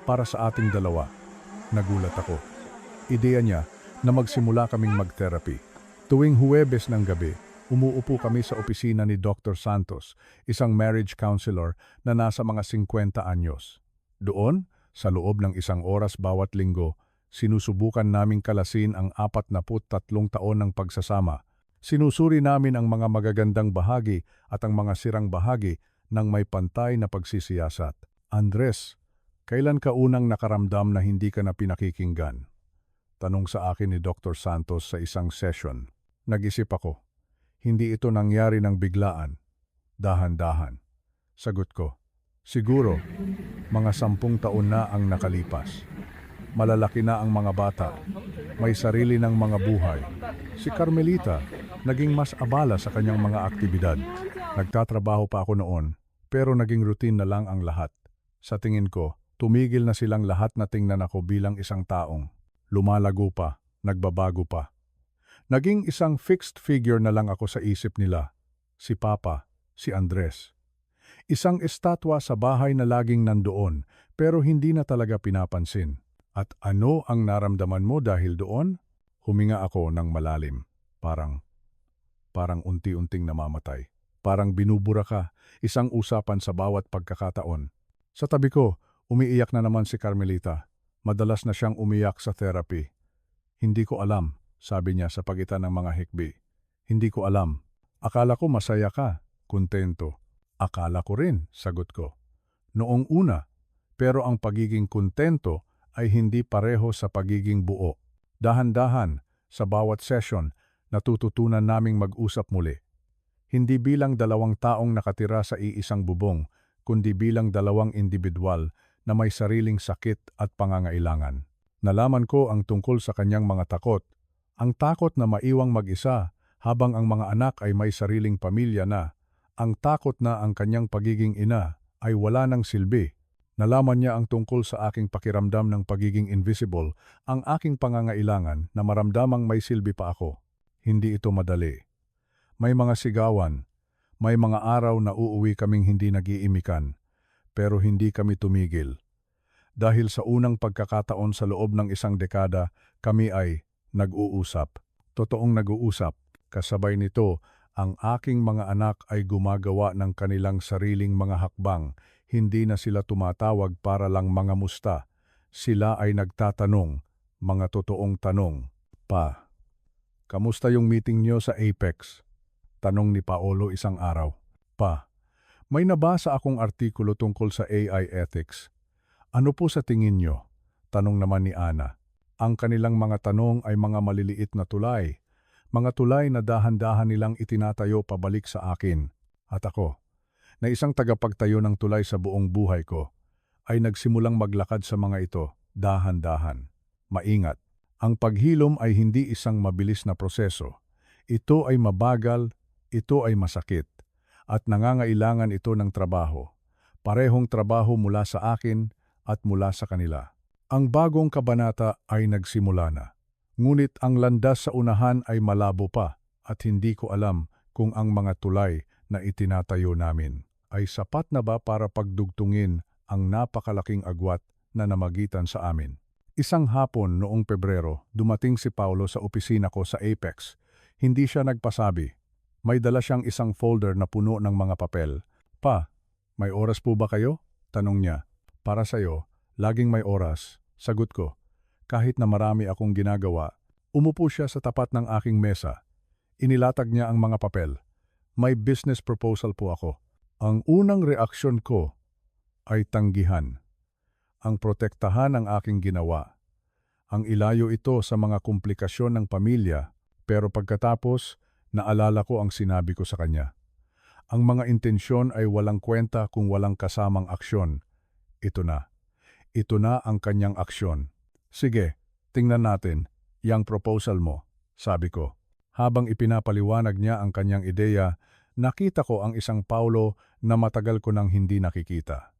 Para sa ating dalawa. Nagulat ako. Ideya niya na magsimula kaming mag-therapy. Tuwing Huwebes ng gabi, umuupo kami sa opisina ni Dr. Santos, isang marriage counselor na nasa mga 50 anyos. Doon, sa loob ng isang oras bawat linggo, sinusubukan naming kalasin ang 43 taon ng pagsasama. Sinusuri namin ang mga magagandang bahagi at ang mga sirang bahagi ng may pantay na pagsisiyasat. Andres, kailan ka unang nakaramdam na hindi ka na pinakikinggan? Tanong sa akin ni Dr. Santos sa isang session. Nag-isip ako. Hindi ito nangyari ng biglaan. Dahan-dahan. Sagot ko. Siguro, mga 10 taon na ang nakalipas. Malalaki na ang mga bata. May sarili ng mga buhay. Si Carmelita, naging mas abala sa kanyang mga aktibidad. Nagtatrabaho pa ako noon, pero naging routine na lang ang lahat. Sa tingin ko, tumigil na silang lahat na tingnan ako bilang isang taong. Lumalago pa, nagbabago pa. Naging isang fixed figure na lang ako sa isip nila. Si Papa, si Andres. Isang estatwa sa bahay na laging nandoon, pero hindi na talaga pinapansin. At ano ang naramdaman mo dahil doon? Huminga ako ng malalim. Parang unti-unting namamatay. Parang binubura ka, isang usapan sa bawat pagkakataon. Sa tabi ko, umiiyak na naman si Carmelita. Madalas na siyang umiyak sa therapy. Hindi ko alam, sabi niya sa pagitan ng mga hikbi. Hindi ko alam. Akala ko masaya ka, kontento. Akala ko rin, sagot ko. Noong una, pero ang pagiging kontento ay hindi pareho sa pagiging buo. Dahan-dahan, sa bawat session, natututunan naming mag-usap muli. Hindi bilang 2 taong nakatira sa iisang bubong, kundi bilang 2 individual na may sariling sakit at pangangailangan. Nalaman ko ang tungkol sa kanyang mga takot. Ang takot na maiwang mag-isa habang ang mga anak ay may sariling pamilya na. Ang takot na ang kanyang pagiging ina ay wala ng silbi. Nalaman niya ang tungkol sa aking pakiramdam ng pagiging invisible, ang aking pangangailangan na maramdamang may silbi pa ako. Hindi ito madali. May mga sigawan, may mga araw na uuwi kaming hindi nag-iimikan, pero hindi kami tumigil. Dahil sa unang pagkakataon sa loob ng 1 dekada, kami ay nag-uusap. Totoong nag-uusap. Kasabay nito, ang aking mga anak ay gumagawa ng kanilang sariling mga hakbang. Hindi na sila tumatawag para lang mga musta. Sila ay nagtatanong, mga totoong tanong. Pa, kamusta yung meeting niyo sa Apex? Tanong ni Paolo isang araw. Pa, may nabasa akong artikulo tungkol sa AI ethics. Ano po sa tingin niyo? Tanong naman ni Ana. Ang kanilang mga tanong ay mga maliliit na tulay. Mga tulay na dahan-dahan nilang itinatayo pabalik sa akin. At ako, na isang tagapagtayo ng tulay sa buong buhay ko, ay nagsimulang maglakad sa mga ito, dahan-dahan. Maingat. Ang paghilom ay hindi isang mabilis na proseso. Ito ay mabagal, ito ay masakit, at nangangailangan ito ng trabaho. Parehong trabaho mula sa akin at mula sa kanila. Ang bagong kabanata ay nagsimula na. Ngunit ang landas sa unahan ay malabo pa at hindi ko alam kung ang mga tulay na itinatayo namin ay sapat na ba para pagdugtungin ang napakalaking agwat na namagitan sa amin. Isang hapon noong Pebrero, dumating si Paulo sa opisina ko sa Apex. Hindi siya nagpasabi. May dala siyang isang folder na puno ng mga papel. Pa, may oras po ba kayo? Tanong niya. Para sa'yo, laging may oras. Sagot ko. Kahit na marami akong ginagawa, umupo siya sa tapat ng aking mesa. Inilatag niya ang mga papel. May business proposal po ako. Ang unang reaksyon ko ay tanggihan. Ang protektahan ang aking ginawa. Ang ilayo ito sa mga komplikasyon ng pamilya, pero pagkatapos, naalala ko ang sinabi ko sa kanya. Ang mga intensyon ay walang kwenta kung walang kasamang aksyon. Ito na. Ito na ang kanyang aksyon. Sige, tingnan natin, yang proposal mo, sabi ko. Habang ipinapaliwanag niya ang kanyang ideya, nakita ko ang isang Paulo na matagal ko nang hindi nakikita.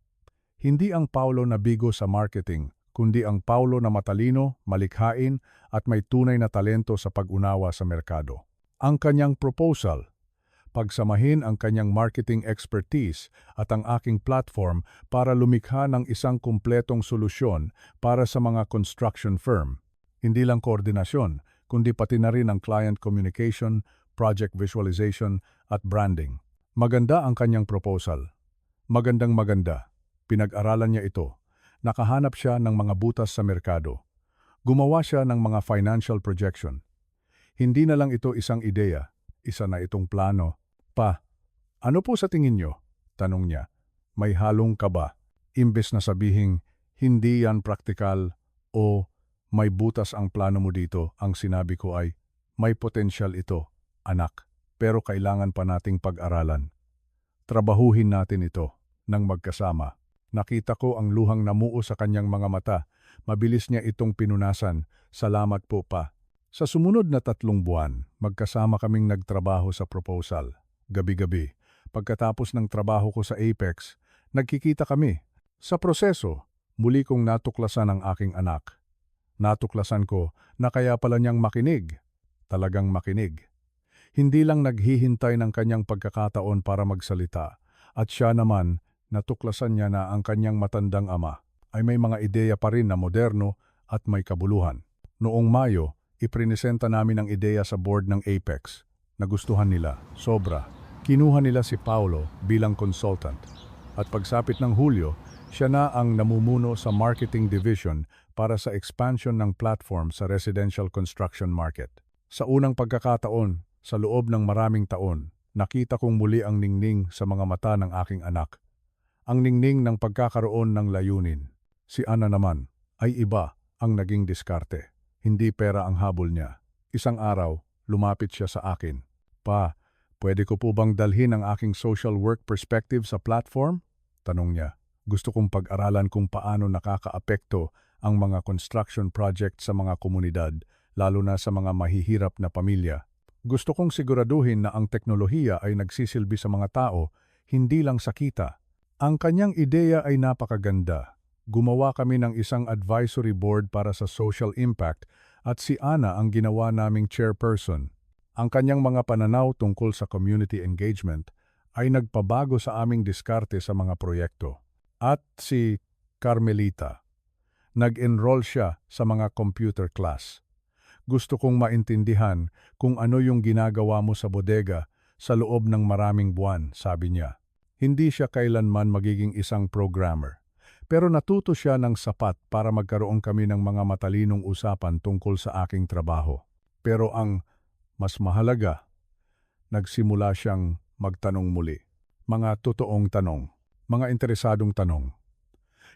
Hindi ang Paulo na bigo sa marketing, kundi ang Paulo na matalino, malikhain at may tunay na talento sa pag-unawa sa merkado. Ang kanyang proposal, pagsamahin ang kanyang marketing expertise at ang aking platform para lumikha ng isang kumpletong solusyon para sa mga construction firm. Hindi lang koordinasyon, kundi pati na rin ang client communication, project visualization at branding. Maganda ang kanyang proposal. Magandang maganda. Pinag-aralan niya ito. Nakahanap siya ng mga butas sa merkado. Gumawa siya ng mga financial projection. Hindi na lang ito isang ideya, isa na itong plano. Pa, ano po sa tingin niyo? Tanong niya. May halong kaba. Imbes na sabihing, hindi yan praktikal o may butas ang plano mo dito, ang sinabi ko ay, may potensyal ito, anak, pero kailangan pa nating pag-aralan. Trabahuhin natin ito. ng magkasama. Nakita ko ang luhang namuo sa kanyang mga mata. Mabilis niya itong pinunasan. Salamat po pa. Sa sumunod na 3 buwan, magkasama kaming nagtrabaho sa proposal. Gabi-gabi, pagkatapos ng trabaho ko sa Apex, nagkikita kami. Sa proseso, muli kong natuklasan ang aking anak. Natuklasan ko na kaya pala niyang makinig. Talagang makinig. Hindi lang naghihintay ng kanyang pagkakataon para magsalita. At siya naman, natuklasan niya na ang kanyang matandang ama ay may mga ideya pa rin na moderno at may kabuluhan. Noong Mayo, iprinesenta namin ang ideya sa board ng Apex. Nagustuhan nila, sobra. Kinuha nila si Paulo bilang consultant. At pagsapit ng Hulyo, siya na ang namumuno sa marketing division para sa expansion ng platform sa residential construction market. Sa unang pagkakataon, sa loob ng maraming taon, nakita kong muli ang ningning sa mga mata ng aking anak. Ang ningning ng pagkakaroon ng layunin. Si Ana naman ay iba ang naging diskarte. Hindi pera ang habol niya. Isang araw, lumapit siya sa akin. Pa, pwede ko po bang dalhin ang aking social work perspective sa platform? Tanong niya. Gusto kong pag-aralan kung paano nakakaapekto ang mga construction project sa mga komunidad, lalo na sa mga mahihirap na pamilya. Gusto kong siguraduhin na ang teknolohiya ay nagsisilbi sa mga tao, hindi lang sa kita. Ang kanyang ideya ay napakaganda. Gumawa kami ng isang advisory board para sa social impact at si Ana ang ginawa naming chairperson. Ang kanyang mga pananaw tungkol sa community engagement ay nagpabago sa aming diskarte sa mga proyekto. At si Carmelita, nag-enroll siya sa mga computer class. Gusto kong maintindihan kung ano yung ginagawa mo sa bodega sa loob ng maraming buwan, sabi niya. Hindi siya kailanman magiging isang programmer. Pero natuto siya ng sapat para magkaroon kami ng mga matalinong usapan tungkol sa aking trabaho. Pero ang mas mahalaga, nagsimula siyang magtanong muli. Mga totoong tanong, mga interesadong tanong.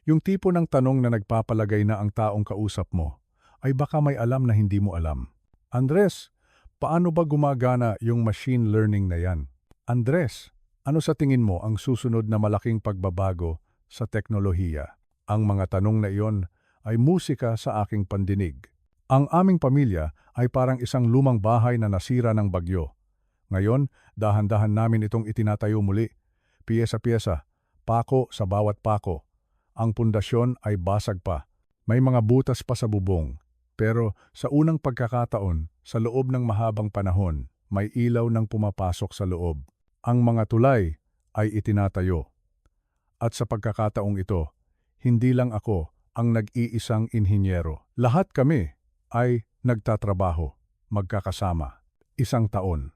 Yung tipo ng tanong na nagpapalagay na ang taong kausap mo ay baka may alam na hindi mo alam. Andres, paano ba gumagana yung machine learning na yan? Andres, ano sa tingin mo ang susunod na malaking pagbabago sa teknolohiya? Ang mga tanong na iyon ay musika sa aking pandinig. Ang aming pamilya ay parang isang lumang bahay na nasira ng bagyo. Ngayon, dahan-dahan namin itong itinatayo muli. Piyesa-piyesa, pako sa bawat pako. Ang pundasyon ay basag pa. May mga butas pa sa bubong. Pero sa unang pagkakataon, sa loob ng mahabang panahon, may ilaw nang pumapasok sa loob. Ang mga tulay ay itinatayo. At sa pagkakataong ito, hindi lang ako ang nag-iisang inhinyero. Lahat kami ay nagtatrabaho, magkakasama. 1 taon.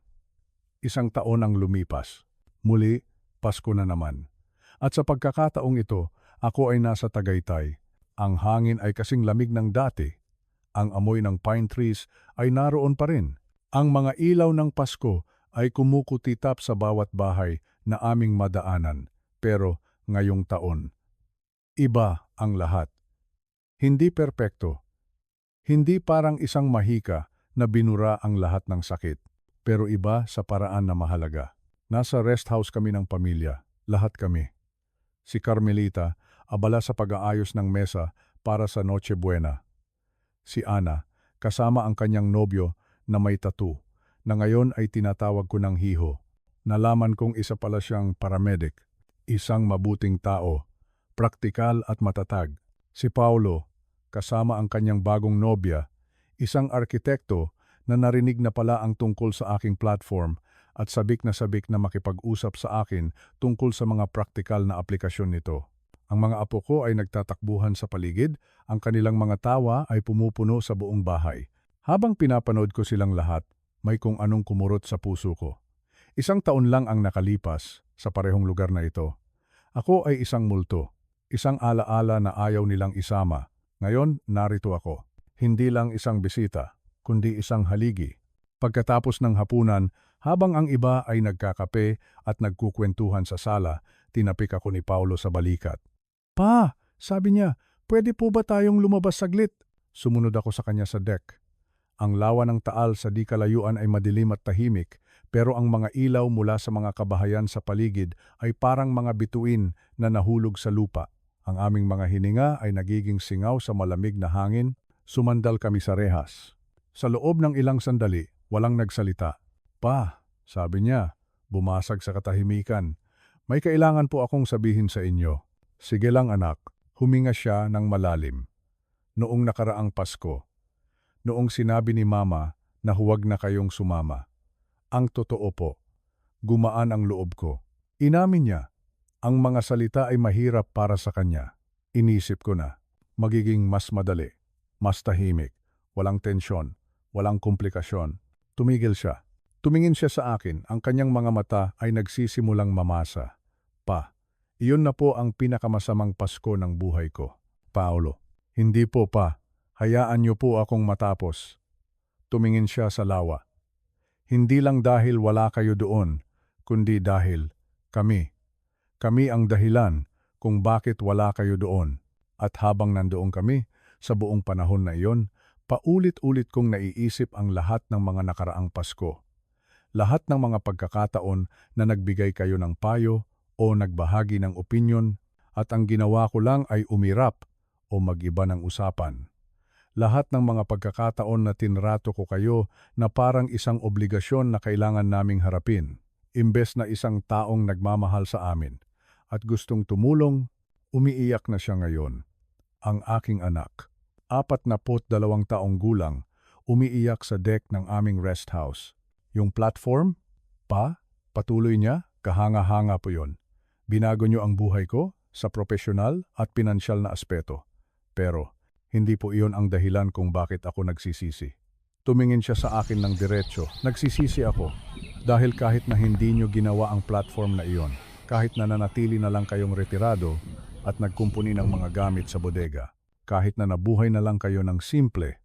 1 taon ang lumipas. Muli, Pasko na naman. At sa pagkakataong ito, ako ay nasa Tagaytay. Ang hangin ay kasing lamig ng dati. Ang amoy ng pine trees ay naroon pa rin. Ang mga ilaw ng Pasko ay kumukutitap sa bawat bahay na aming madaanan. Pero ngayong taon, iba ang lahat. Hindi perpekto. Hindi parang isang mahika na binura ang lahat ng sakit. Pero iba sa paraan na mahalaga. Nasa rest house kami ng pamilya. Lahat kami. Si Carmelita, abala sa pag-aayos ng mesa para sa Noche Buena. Si Ana, kasama ang kanyang nobyo na may tattoo, na ngayon ay tinatawag ko ng hiho. Nalaman kong isa pala siyang paramedic, isang mabuting tao, praktikal at matatag. Si Paulo, kasama ang kanyang bagong nobya, isang arkitekto na narinig na pala ang tungkol sa aking platform at sabik na makipag-usap sa akin tungkol sa mga praktikal na aplikasyon nito. Ang mga apo ko ay nagtatakbuhan sa paligid, ang kanilang mga tawa ay pumupuno sa buong bahay. Habang pinapanood ko silang lahat, may kung anong kumurot sa puso ko. 1 taon lang ang nakalipas sa parehong lugar na ito. Ako ay isang multo, isang alaala na ayaw nilang isama. Ngayon, narito ako. Hindi lang isang bisita, kundi isang haligi. Pagkatapos ng hapunan, habang ang iba ay nagkakape at nagkukwentuhan sa sala, tinapik ako ni Paulo sa balikat. Pa, sabi niya, pwede po ba tayong lumabas saglit? Sumunod ako sa kanya sa deck. Ang lawa ng taal sa di kalayuan ay madilim at tahimik, Pero ang mga ilaw mula sa mga kabahayan sa paligid ay parang mga bituin na nahulog sa lupa. Ang aming mga hininga ay nagiging singaw sa malamig na hangin. Sumandal kami sa rehas. Sa loob ng ilang sandali, walang nagsalita. Pa, sabi niya, bumasag sa katahimikan. May kailangan po akong sabihin sa inyo. Sige lang anak, huminga siya ng malalim. Noong nakaraang Pasko, noong sinabi ni Mama na huwag na kayong sumama. Ang totoo po, gumaan ang loob ko. Inamin niya, ang mga salita ay mahirap para sa kanya. Inisip ko na, magiging mas madali, mas tahimik, walang tensyon, walang komplikasyon. Tumigil siya. Tumingin siya sa akin, ang kanyang mga mata ay nagsisimulang mamasa. Pa, iyon na po ang pinakamasamang Pasko ng buhay ko. Paolo, hindi po pa, hayaan niyo po akong matapos. Tumingin siya sa lawa. Hindi lang dahil wala kayo doon, kundi dahil kami. Kami ang dahilan kung bakit wala kayo doon. At habang nandoon kami, sa buong panahon na iyon, paulit-ulit kong naiisip ang lahat ng mga nakaraang Pasko. Lahat ng mga pagkakataon na nagbigay kayo ng payo o nagbahagi ng opinyon at ang ginawa ko lang ay umirap o mag-iba ng usapan. Lahat ng mga pagkakataon na tinrato ko kayo na parang isang obligasyon na kailangan naming harapin, imbes na isang taong nagmamahal sa amin at gustong tumulong, umiiyak na siya ngayon. Ang aking anak, 42 taong gulang, umiiyak sa deck ng aming rest house. Yung platform? Pa, patuloy niya, kahanga-hanga po yun. Binago niyo ang buhay ko sa profesional at pinansyal na aspeto. Pero, hindi po iyon ang dahilan kung bakit ako nagsisisi. Tumingin siya sa akin ng diretso. Nagsisisi ako dahil kahit na hindi niyo ginawa ang platform na iyon, kahit na nanatili na lang kayong retirado at nagkumpuni ng mga gamit sa bodega, kahit na nabuhay na lang kayo ng simple,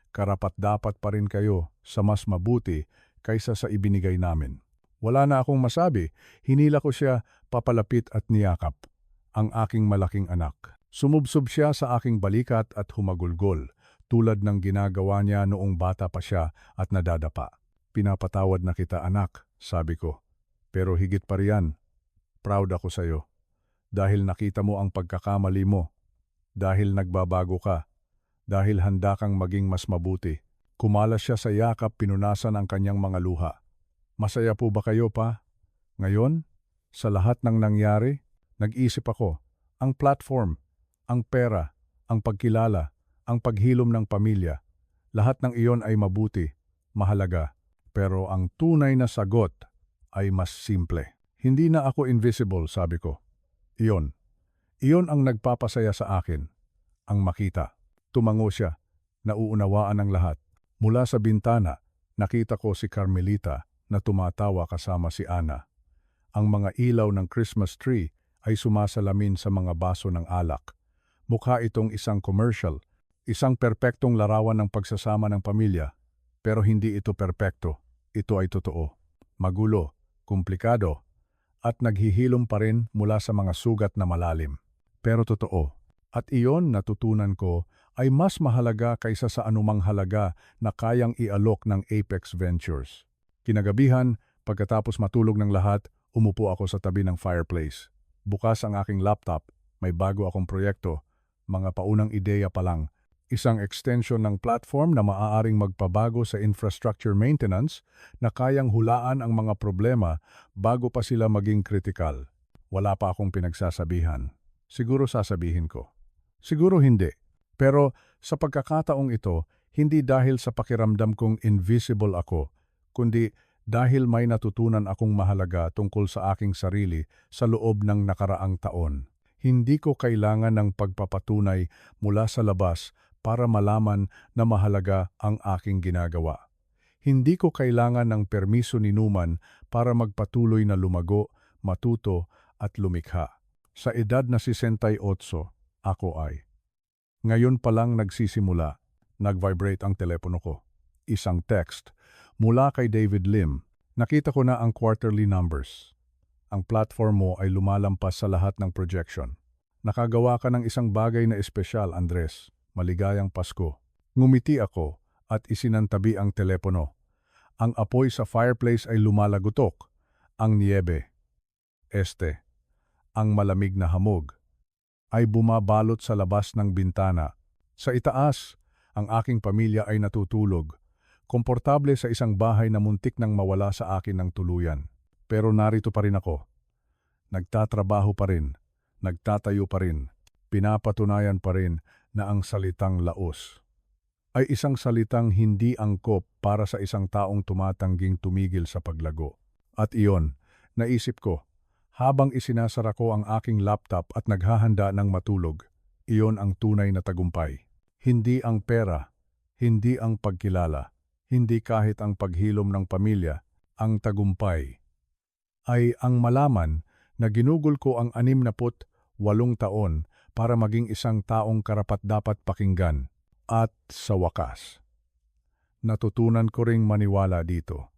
karapat-dapat pa rin kayo sa mas mabuti kaysa sa ibinigay namin. Wala na akong masabi, hinila ko siya papalapit at niyakap, ang aking malaking anak. Sumubsob siya sa aking balikat at humagulgol, tulad ng ginagawa niya noong bata pa siya at nadadapa. Pinapatawad na kita anak, sabi ko. Pero higit pa riyan, proud ako sa iyo. Dahil nakita mo ang pagkakamali mo. Dahil nagbabago ka. Dahil handa kang maging mas mabuti. Kumalas siya sa yakap, pinunasan ang kanyang mga luha. Masaya po ba kayo pa? Ngayon, sa lahat ng nangyari, nag-isip ako, ang platform, ang pera, ang pagkilala, ang paghilom ng pamilya, lahat ng iyon ay mabuti, mahalaga. Pero ang tunay na sagot ay mas simple. Hindi na ako invisible, sabi ko. Iyon ang nagpapasaya sa akin, ang makita. Tumango siya, nauunawaan ng lahat. Mula sa bintana, nakita ko si Carmelita na tumatawa kasama si Ana. Ang mga ilaw ng Christmas tree ay sumasalamin sa mga baso ng alak. Mukha itong isang commercial, isang perpektong larawan ng pagsasama ng pamilya. Pero hindi ito perpekto, ito ay totoo. Magulo, komplikado, at naghihilom pa rin mula sa mga sugat na malalim. Pero totoo. At iyon natutunan ko ay mas mahalaga kaysa sa anumang halaga na kayang ialok ng Apex Ventures. Kinagabihan, pagkatapos matulog ng lahat, umupo ako sa tabi ng fireplace. Bukas ang aking laptop, may bago akong proyekto, mga paunang ideya pa lang. Isang extension ng platform na maaaring magpabago sa infrastructure maintenance na kayang hulaan ang mga problema bago pa sila maging kritikal. Wala pa akong pinagsasabihan. Siguro sasabihin ko. Siguro hindi. Pero sa pagkakataong ito, hindi dahil sa pakiramdam kong invisible ako, kundi dahil may natutunan akong mahalaga tungkol sa aking sarili sa loob ng nakaraang taon. Hindi ko kailangan ng pagpapatunay mula sa labas para malaman na mahalaga ang aking ginagawa. Hindi ko kailangan ng permiso ni Numan para magpatuloy na lumago, matuto at lumikha. Sa edad na 68, ako ay. Ngayon pa lang nagsisimula, nag-vibrate ang telepono ko. Isang text mula kay David Lim. Nakita ko na ang quarterly numbers. Ang platform mo ay lumalampas sa lahat ng projection. Nakagawa ka ng isang bagay na espesyal, Andres. Maligayang Pasko. Ngumiti ako at isinantabi ang telepono. Ang apoy sa fireplace ay lumalagutok. Ang niebe, ang malamig na hamog, ay bumabalot sa labas ng bintana. Sa itaas, ang aking pamilya ay natutulog, komportable sa isang bahay na muntik nang mawala sa akin ng tuluyan. Pero narito pa rin ako. Nagtatrabaho pa rin, nagtatayo pa rin, pinapatunayan pa rin na ang salitang laos ay isang salitang hindi angkop para sa isang taong tumatangging tumigil sa paglago. At iyon, naisip ko, habang isinasara ko ang aking laptop at naghahanda ng matulog, iyon ang tunay na tagumpay. Hindi ang pera, hindi ang pagkilala, hindi kahit ang paghilom ng pamilya, ang tagumpay ay ang malaman na ginugol ko ang 68 taon para maging isang taong karapat-dapat pakinggan. At sa wakas, natutunan ko ring maniwala dito.